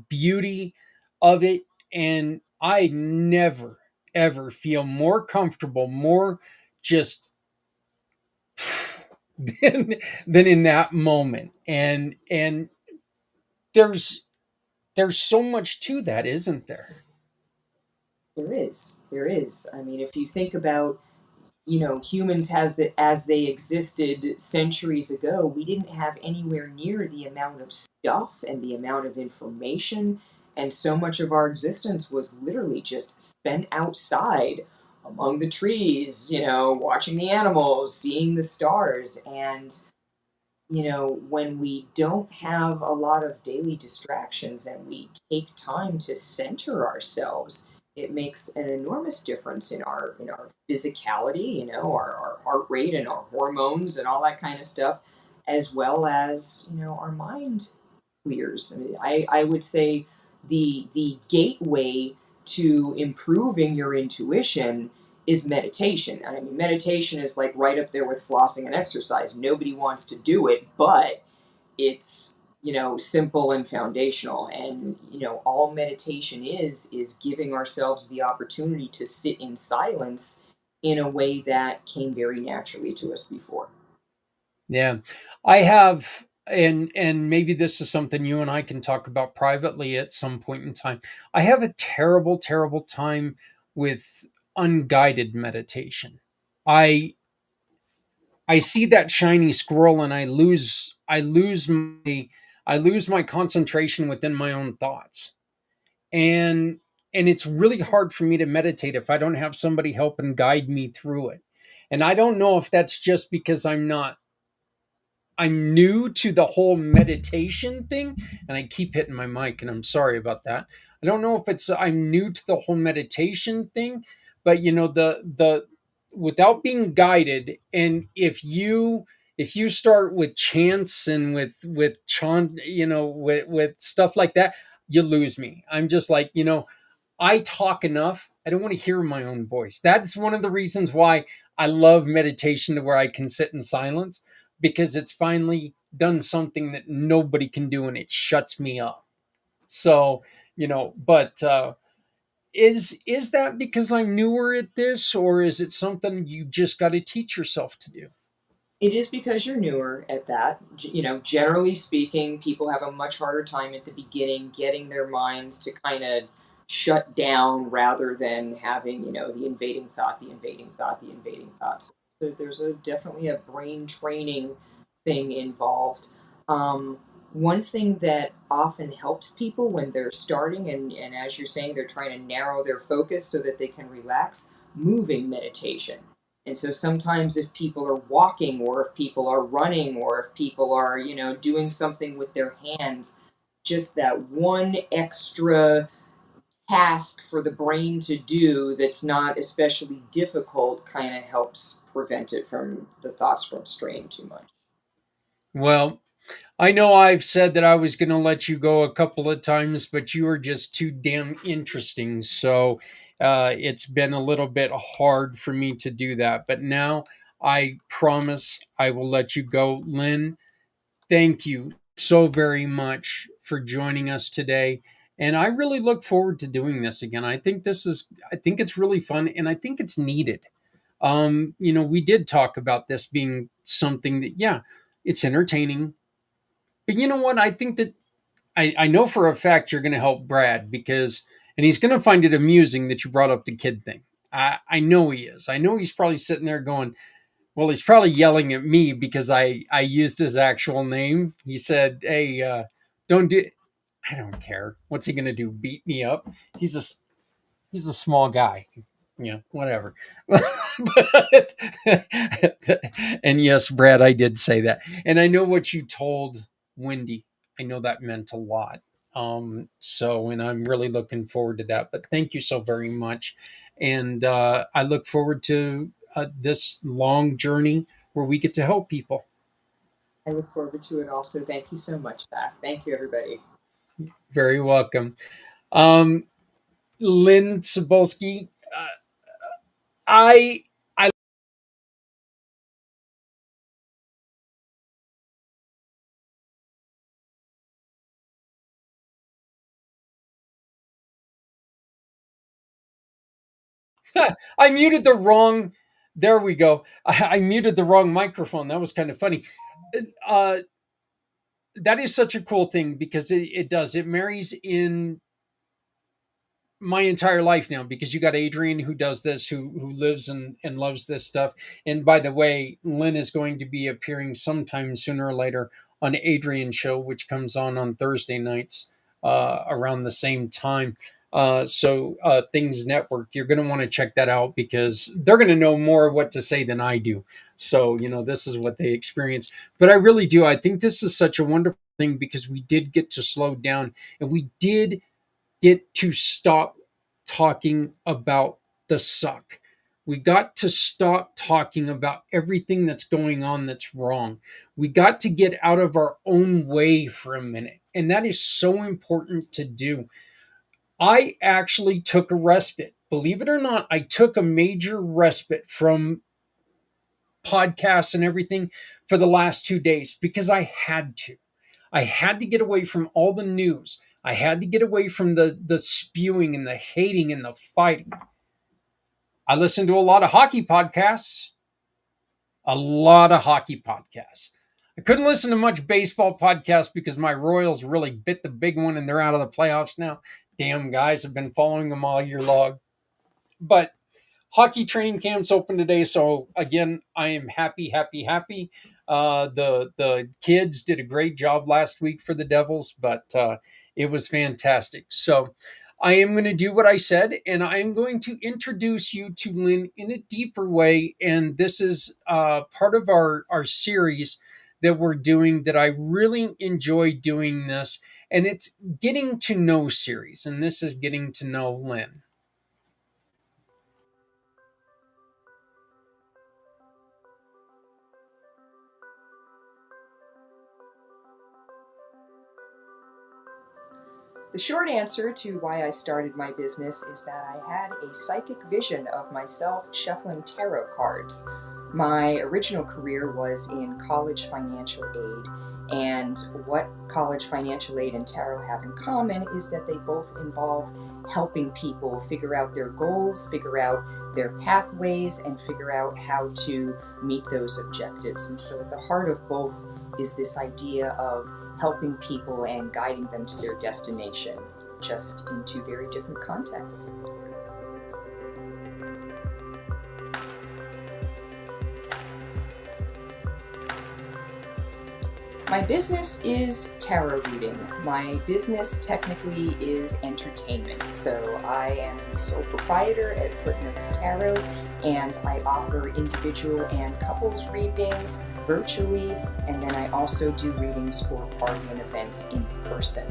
beauty of it. And I never ever feel more comfortable, more just than in that moment. And there's so much to that, isn't there? There is. There is. I mean, if you think about, humans as they existed centuries ago, we didn't have anywhere near the amount of stuff and the amount of information, and so much of our existence was literally just spent outside among the trees, watching the animals, seeing the stars. And when we don't have a lot of daily distractions and we take time to center ourselves, it makes an enormous difference in our physicality, our heart rate and our hormones and all that kind of stuff, as well as, our mind clears. I mean, I would say the gateway to improving your intuition is meditation. And I mean, meditation is like right up there with flossing and exercise. Nobody wants to do it, but it's, simple and foundational. And, all meditation is giving ourselves the opportunity to sit in silence in a way that came very naturally to us before. Yeah. I have, and maybe this is something you and I can talk about privately at some point in time. I have a terrible, terrible time with unguided meditation. I I see that shiny squirrel, and I lose my concentration within my own thoughts. And it's really hard for me to meditate if I don't have somebody help and guide me through it. And I don't know if that's just because I'm new to the whole meditation thing, and I keep hitting my mic, and I'm sorry about that. I don't know if it's I'm new to the whole meditation thing, but the without being guided, and if you start with chants and with chant, with stuff like that, you lose me. I'm just like, I talk enough. I don't want to hear my own voice. That's one of the reasons why I love meditation, to where I can sit in silence, because it's finally done something that nobody can do, and it shuts me up. So, but is that because I'm newer at this, or is it something you just got to teach yourself to do? It is because you're newer at that. Generally speaking, people have a much harder time at the beginning getting their minds to kind of shut down rather than having, the invading thought, the invading thought, the invading thought. So there's definitely a brain training thing involved. Um, One thing that often helps people when they're starting, and as you're saying, they're trying to narrow their focus so that they can relax, moving meditation. And so sometimes if people are walking, or if people are running, or if people are, doing something with their hands, just that one extra task for the brain to do that's not especially difficult kind of helps prevent it from the thoughts from straying too much. Well, I know I've said that I was going to let you go a couple of times, but you are just too damn interesting. So it's been a little bit hard for me to do that. But now I promise I will let you go. Lynn, thank you so very much for joining us today. And I really look forward to doing this again. I think it's really fun, and I think it's needed. We did talk about this being something that, yeah, it's entertaining, but you know what? I think that I know for a fact you're going to help Brad, and he's going to find it amusing that you brought up the kid thing. I know he is. I know he's probably sitting there going, well, he's probably yelling at me because I used his actual name. He said, hey, don't do, I don't care. What's he going to do? Beat me up? He's a, he's a small guy. Yeah, whatever. But, and yes, Brad, I did say that. And I know what you told Wendy. I know that meant a lot. And I'm really looking forward to that. But thank you so very much. And I look forward to this long journey where we get to help people. I look forward to it also. Thank you so much, Zach. Thank you, everybody. Very welcome. Um, Lynn Sabulski, I I I muted the wrong. There we go. I muted the wrong microphone. That was kind of funny. Uh, that is such a cool thing because it does. It marries in my entire life now because you got Adrian who does this, who lives and loves this stuff. And by the way, Lynn is going to be appearing sometime sooner or later on Adrian's show, which comes on Thursday nights around the same time. So Things Network, you're going to want to check that out because they're going to know more what to say than I do. So this is what they experience. But I really do. I think this is such a wonderful thing because we did get to slow down and we did get to stop talking about the suck. We got to stop talking about everything that's going on that's wrong. We got to get out of our own way for a minute. And that is so important to do. I actually took a respite. Believe it or not, I took a major respite from podcasts and everything for the last 2 days because I had to. I had to get away from all the news. I had to get away from the spewing and the hating and the fighting. I listened to a lot of hockey podcasts. A lot of hockey podcasts. I couldn't listen to much baseball podcasts because my Royals really bit the big one and they're out of the playoffs now. Damn guys, I've been following them all year long. But hockey training camps open today, so again, I am happy, happy, happy. The kids did a great job last week for the Devils, but it was fantastic. So I am going to do what I said, and I am going to introduce you to Lynn in a deeper way. And this is part of our series that we're doing that I really enjoy doing this. And it's Getting to Know series, and this is Getting to Know Lynn. The short answer to why I started my business is that I had a psychic vision of myself shuffling tarot cards. My original career was in college financial aid, and what college financial aid and tarot have in common is that they both involve helping people figure out their goals, figure out their pathways, and figure out how to meet those objectives. And so at the heart of both is this idea of helping people and guiding them to their destination, just in two very different contexts. My business is tarot reading. My business technically is entertainment. So I am the sole proprietor at Footnotes Tarot, and I offer individual and couples readings virtually, and then I also do readings for party and events in person.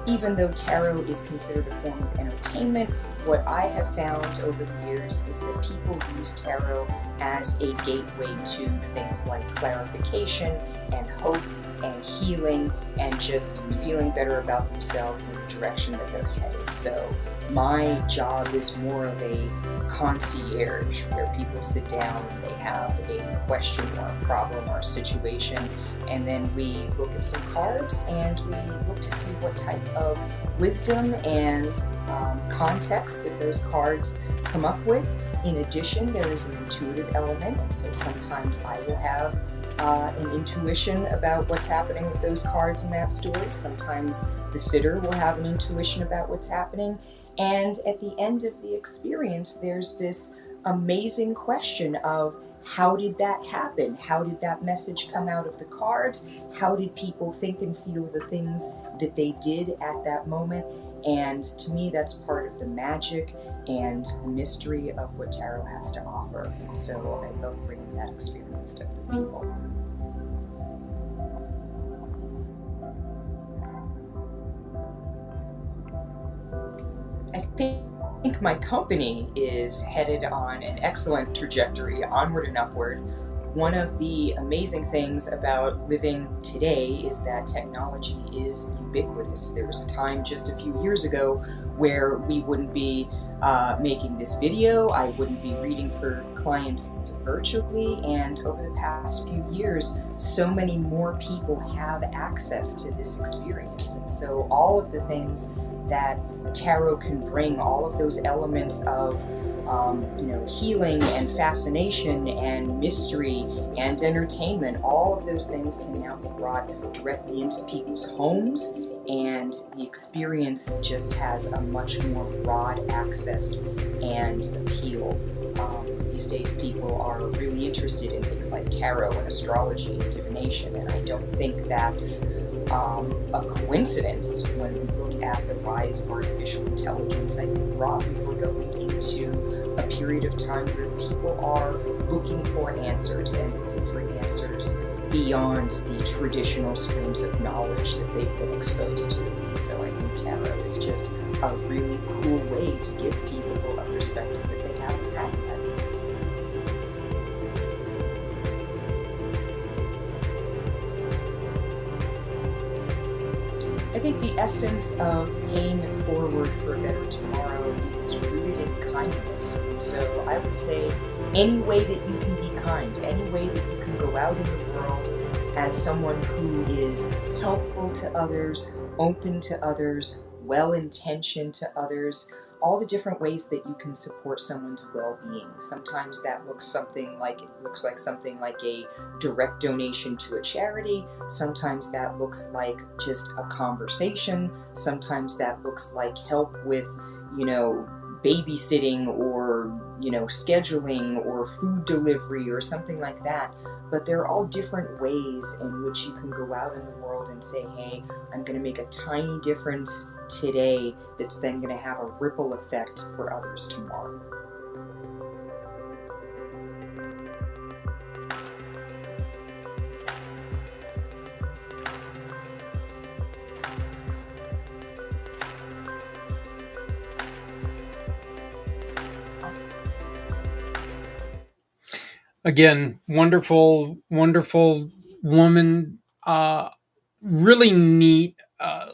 Even though tarot is considered a form of entertainment, what I have found over the years is that people use tarot as a gateway to things like clarification and hope and healing and just feeling better about themselves in the direction that they're headed. So my job is more of a concierge, where people sit down and they have a question or a problem or a situation, and then we look at some cards and we look to see what type of wisdom and context that those cards come up with. In addition, there is an intuitive element, and so sometimes I will have an intuition about what's happening with those cards in that story. Sometimes the sitter will have an intuition about what's happening. And at the end of the experience, there's this amazing question of, how did that happen? How did that message come out of the cards? How did people think and feel the things that they did at that moment? And to me, that's part of the magic and mystery of what tarot has to offer. And so I love bringing that experience to the people. my company is headed on an excellent trajectory, onward and upward. One of the amazing things about living today is that technology is ubiquitous. There was a time just a few years ago where we wouldn't be making this video, I wouldn't be reading for clients virtually, and over the past few years, so many more people have access to this experience. And so all of the things that tarot can bring, all of those elements of healing and fascination and mystery and entertainment, all of those things can now be brought directly into people's homes, and the experience just has a much more broad access and appeal. These days people are really interested in things like tarot and astrology and divination, and I don't think that's a coincidence when we look at the rise of artificial intelligence. I think broadly we're going into a period of time where people are looking for answers, and looking for answers beyond the traditional streams of knowledge that they've been exposed to. And so I think tarot is just a really cool way to give people a perspective that they haven't had yet. I think the essence of paying it forward for a better tomorrow is rooted in kindness. And so I would say any way that you can be kind, any way that you can go out in the world as someone who is helpful to others, open to others, well-intentioned to others, all the different ways that you can support someone's well-being. Sometimes that looks like something like a direct donation to a charity. Sometimes that looks like just a conversation. Sometimes that looks like help with, babysitting or, scheduling or food delivery or something like that. But there are all different ways in which you can go out in the world and say, hey, I'm going to make a tiny difference today that's then going to have a ripple effect for others tomorrow. Again, wonderful, wonderful woman. Really neat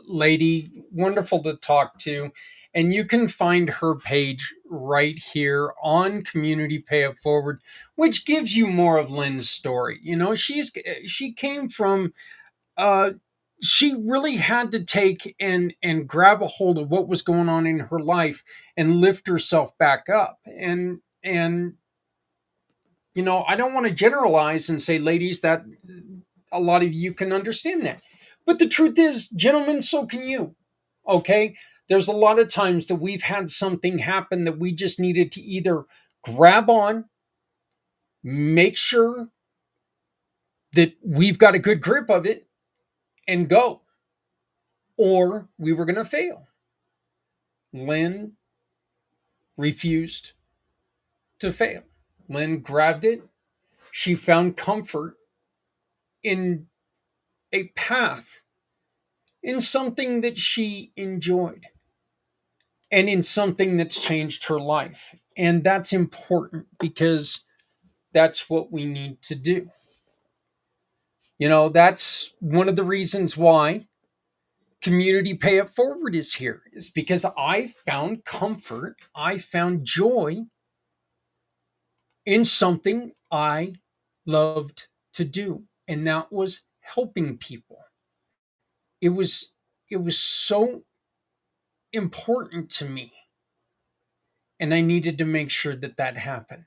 lady. Wonderful to talk to. And you can find her page right here on Community Pay It Forward, which gives you more of Lynn's story. She came from. She really had to take and grab a hold of what was going on in her life and lift herself back up. And I don't want to generalize and say, ladies, that a lot of you can understand that. But the truth is, gentlemen, so can you. Okay? There's a lot of times that we've had something happen that we just needed to either grab on, make sure that we've got a good grip of it, and go, or we were going to fail. Lynn refused to fail. Lynn grabbed it. She found comfort in a path, in something that she enjoyed, and in something that's changed her life. And that's important because that's what we need to do. That's one of the reasons why Community Pay It Forward is here, is because I found comfort, I found joy in something I loved to do, and that was helping people. It was so important to me, and I needed to make sure that that happened.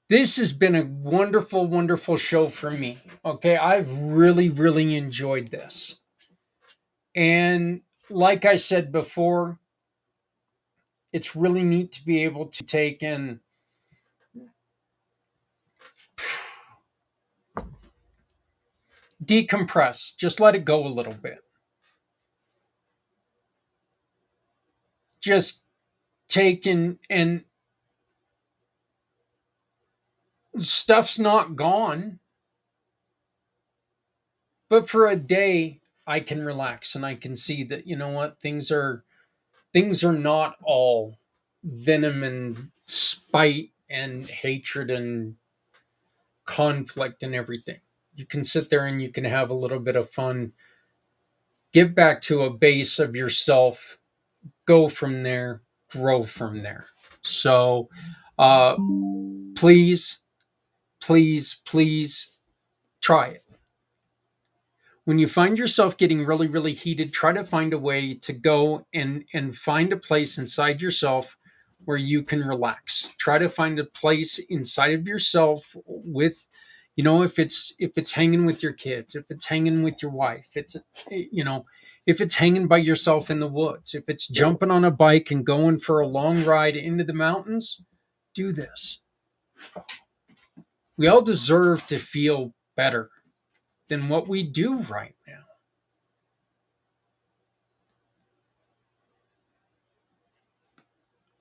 This has been a wonderful, wonderful show for me. Okay, I've really, really enjoyed this. And like I said before, it's really neat to be able to take and decompress, just let it go a little bit. Just take and stuff's not gone, but for a day, I can relax and I can see that, you know what, things are not all venom and spite and hatred and conflict and everything. You can sit there and you can have a little bit of fun, get back to a base of yourself, go from there, grow from there. So uh, please, please, please try it. When you find yourself getting really, really heated, try to find a way to go and find a place inside yourself where you can relax. Try to find a place inside of yourself with, if it's hanging with your kids, if it's hanging with your wife, you know, if it's hanging by yourself in the woods, if it's jumping on a bike and going for a long ride into the mountains, do this. We all deserve to feel better than what we do right now.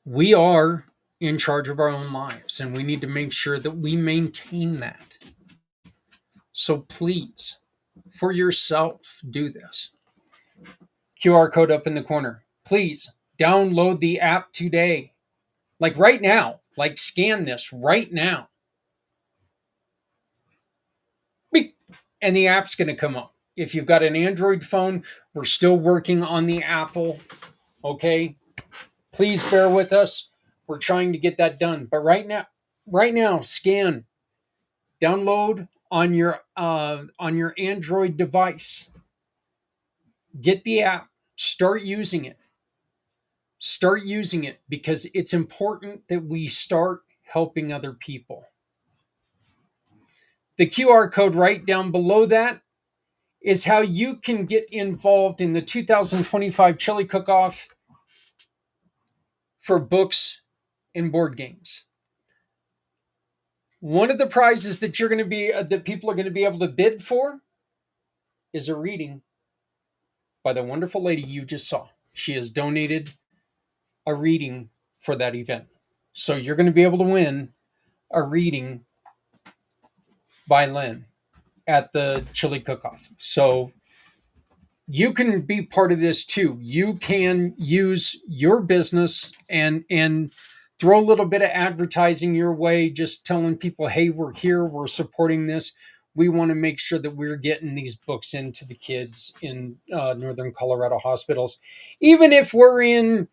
We are in charge of our own lives, and we need to make sure that we maintain that. So please, for yourself, do this. QR code up in the corner. Please download the app today. Like right now. Like scan this right now. Beep. And the app's going to come up. If you've got an Android phone, we're still working on the Apple. Okay? Please bear with us. We're trying to get that done. But right now, scan, download on your Android device. Get the app. Start using it. Start using it because it's important that we start helping other people. The QR code right down below that is how you can get involved in the 2025 Chili Cook-Off for books and board games. One of the prizes that that people are going to be able to bid for is a reading by the wonderful lady you just saw. She has donated a reading for that event. So you're going to be able to win a reading by Lynn at the Chili Cook-Off. So you can be part of this too. You can use your business and throw a little bit of advertising your way, just telling people, hey, we're here, we're supporting this. We want to make sure that we're getting these books into the kids in northern Colorado hospitals. Even if we're in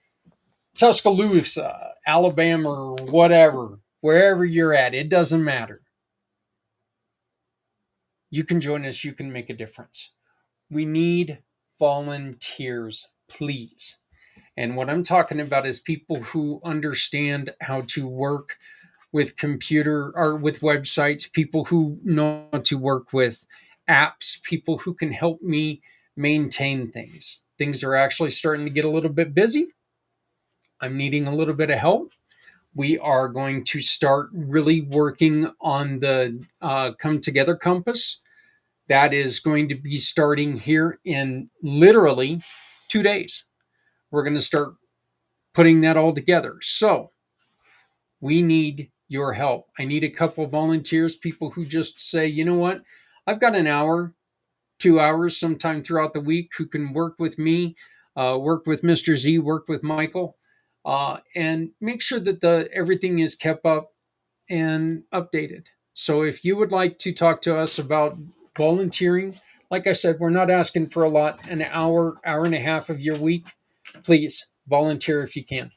Tuscaloosa, Alabama, or whatever, wherever you're at, it doesn't matter. You can join us, you can make a difference. We need volunteers, please. And what I'm talking about is people who understand how to work with computer or with websites, people who know how to work with apps, people who can help me maintain things. Things are actually starting to get a little bit busy. I'm needing a little bit of help. We are going to start really working on the Come Together Compass. That is going to be starting here in literally 2 days. We're going to start putting that all together. So we need your help. I need a couple of volunteers, people who just say, you know what, I've got an hour, 2 hours sometime throughout the week who can work with me, work with Mr. Z, work with Michael, and make sure that everything is kept up and updated. So if you would like to talk to us about volunteering, like I said, we're not asking for a lot, an hour, hour and a half of your week. Please volunteer if you can.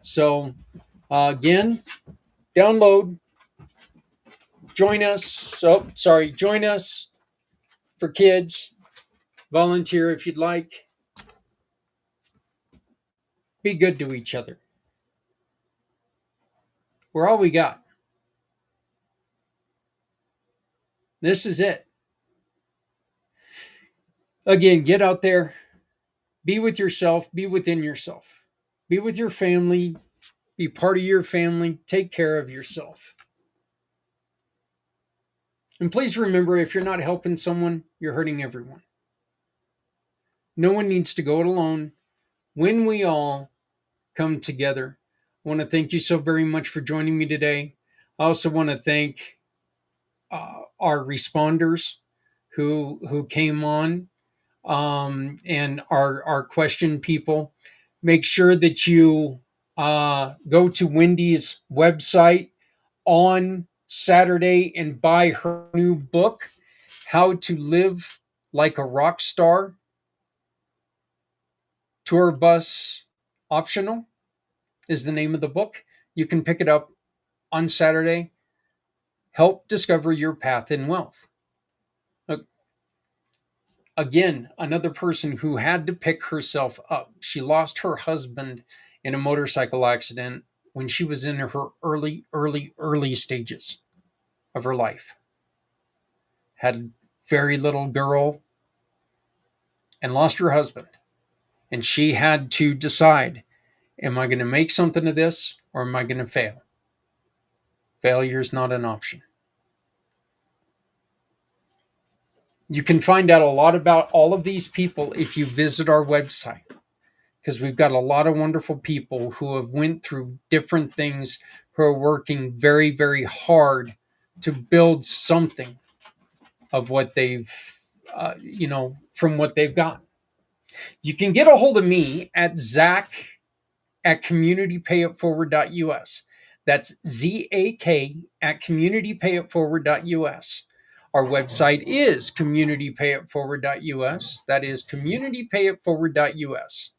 So again, download, join us. Join us for kids. Volunteer if you'd like. Be good to each other. We're all we got. This is it. Again, get out there. Be with yourself. Be within yourself. Be with your family. Be part of your family. Take care of yourself. And please remember, if you're not helping someone, you're hurting everyone. No one needs to go it alone. When we all come together, I want to thank you so very much for joining me today. I also want to thank our responders who came on and our question people. Make sure that you go to Wendy's website on Saturday and buy her new book, How to Live Like a Rock Star, Tour Bus Optional is the name of the book. You can pick it up on Saturday. Help discover your path in wealth. Again, another person who had to pick herself up. She lost her husband in a motorcycle accident when she was in her early stages of her life. Had very little girl and lost her husband. And she had to decide, am I going to make something of this or am I going to fail? Failure is not an option. You can find out a lot about all of these people if you visit our website, because we've got a lot of wonderful people who have went through different things, who are working very, very hard to build something of what they've, from what they've got. You can get a hold of me at Zach@communitypayitforward.us. That's ZAK@communitypayitforward.us. Our website is communitypayitforward.us. That is communitypayitforward.us.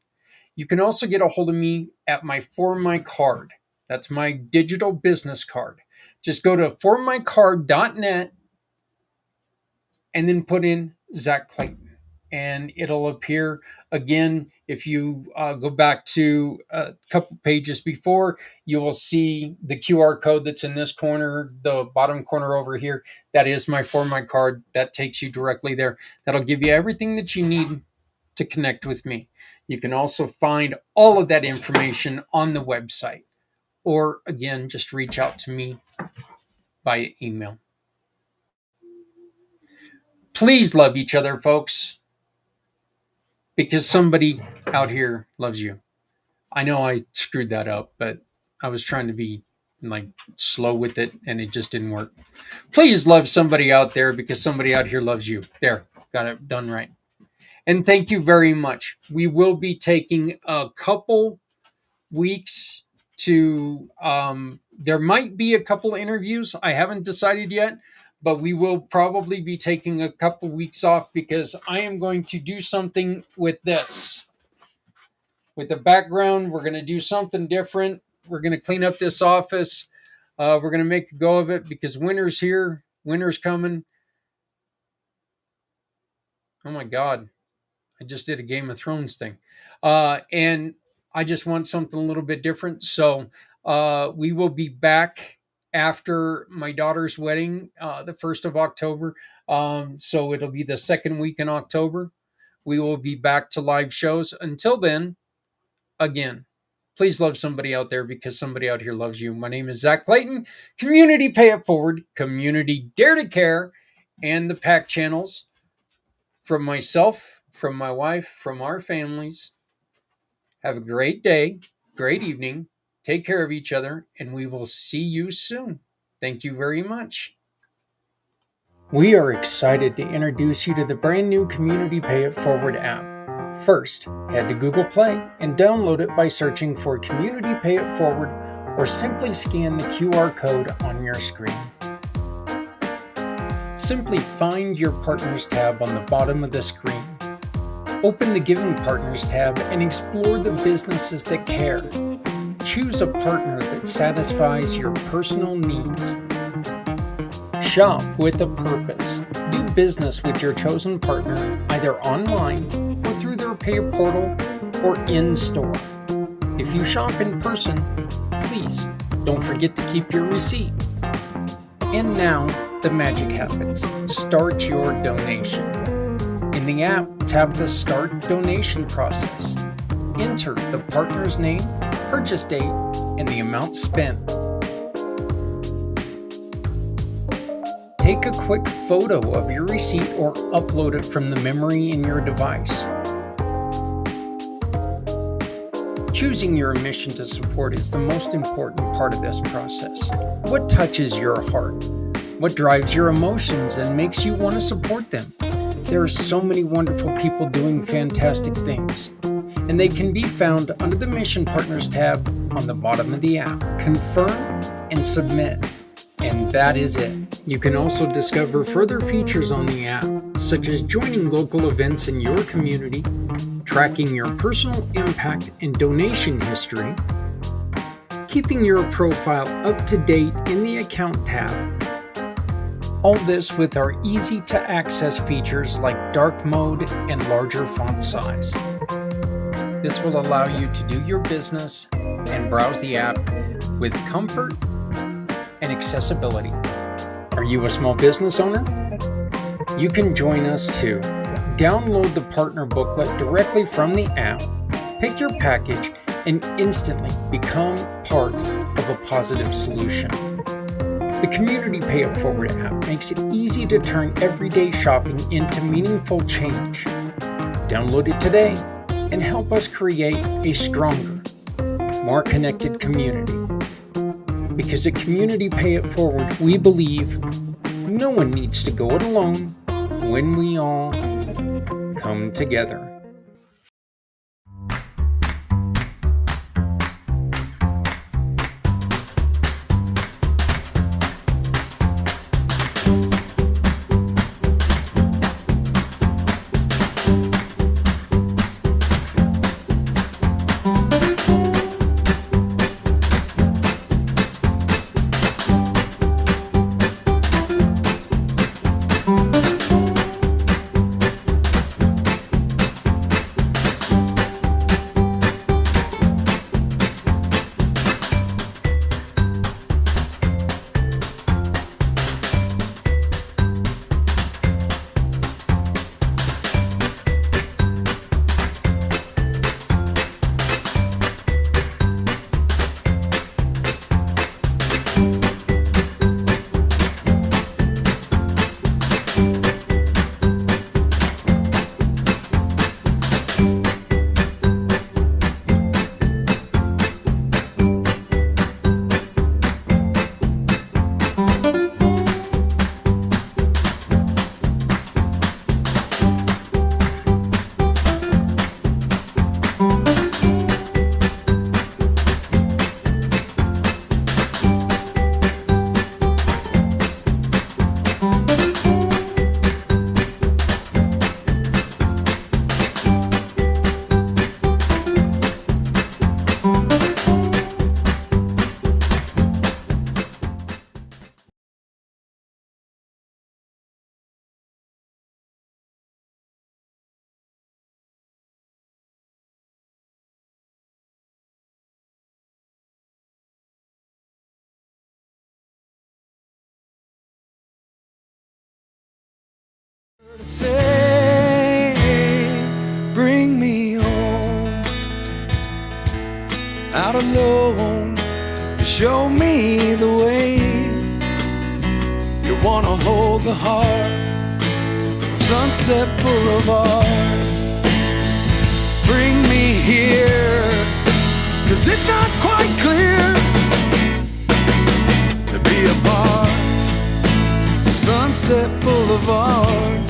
You can also get a hold of me at my For My Card. That's my digital business card. Just go to formycard.net and then put in Zach Clayton. And it'll appear again. If you go back to a couple pages before, you will see the QR code that's in this corner, the bottom corner over here. That is my For My Card. That takes you directly there. That'll give you everything that you need to connect with me. You can also find all of that information on the website, or again, just reach out to me via email. Please love each other, folks, because somebody out here loves you. I know I screwed that up, but I was trying to be slow with it and it just didn't work. Please love somebody out there because somebody out here loves you. There, got it done right. And thank you very much. We will be taking a couple weeks to, there might be a couple interviews. I haven't decided yet, but we will probably be taking a couple weeks off because I am going to do something with this. With the background, we're going to do something different. We're going to clean up this office. We're going to make a go of it because winter's here. Winter's coming. Oh my God. I just did a Game of Thrones thing. And I just want something a little bit different. So we will be back after my daughter's wedding, the 1st of October. So it'll be the second week in October. We will be back to live shows. Until then, again, please love somebody out there because somebody out here loves you. My name is Zach Clayton, Community Pay It Forward, Community Dare to Care, and the PAC channels. From myself, from my wife, from our families, have a great day, great evening. Take care of each other, and we will see you soon. Thank you very much. We are excited to introduce you to the brand new Community Pay It Forward app. First, head to Google Play and download it by searching for Community Pay It Forward or simply scan the QR code on your screen. Simply find your Partners tab on the bottom of the screen. Open the Giving Partners tab and explore the businesses that care. Choose a partner that satisfies your personal needs. Shop with a purpose. Do business with your chosen partner either online or through their pay portal or in store. If you shop in person, please don't forget to keep your receipt. And now the magic happens. Start your donation. In the app, tap the Start Donation process. Enter the partner's name, purchase date, and the amount spent. Take a quick photo of your receipt or upload it from the memory in your device. Choosing your mission to support is the most important part of this process. What touches your heart? What drives your emotions and makes you want to support them? there are so many wonderful people doing fantastic things, and they can be found under the Mission Partners tab on the bottom of the app. Confirm and submit, and that is it. You can also discover further features on the app, such as joining local events in your community, tracking your personal impact and donation history, keeping your profile up to date in the Account tab. All this with our easy-to-access features like dark mode and larger font size. This will allow you to do your business and browse the app with comfort and accessibility. Are you a small business owner? You can join us too. Download the partner booklet directly from the app, pick your package, and instantly become part of a positive solution. The Community Pay It Forward app makes it easy to turn everyday shopping into meaningful change. Download it today and help us create a stronger, more connected community. Because at Community Pay It Forward, we believe no one needs to go it alone when we all come together. Say, bring me home, out alone, to show me the way. You wanna hold the heart of Sunset Boulevard. Bring me here, 'cause it's not quite clear to be a part of Sunset Boulevard.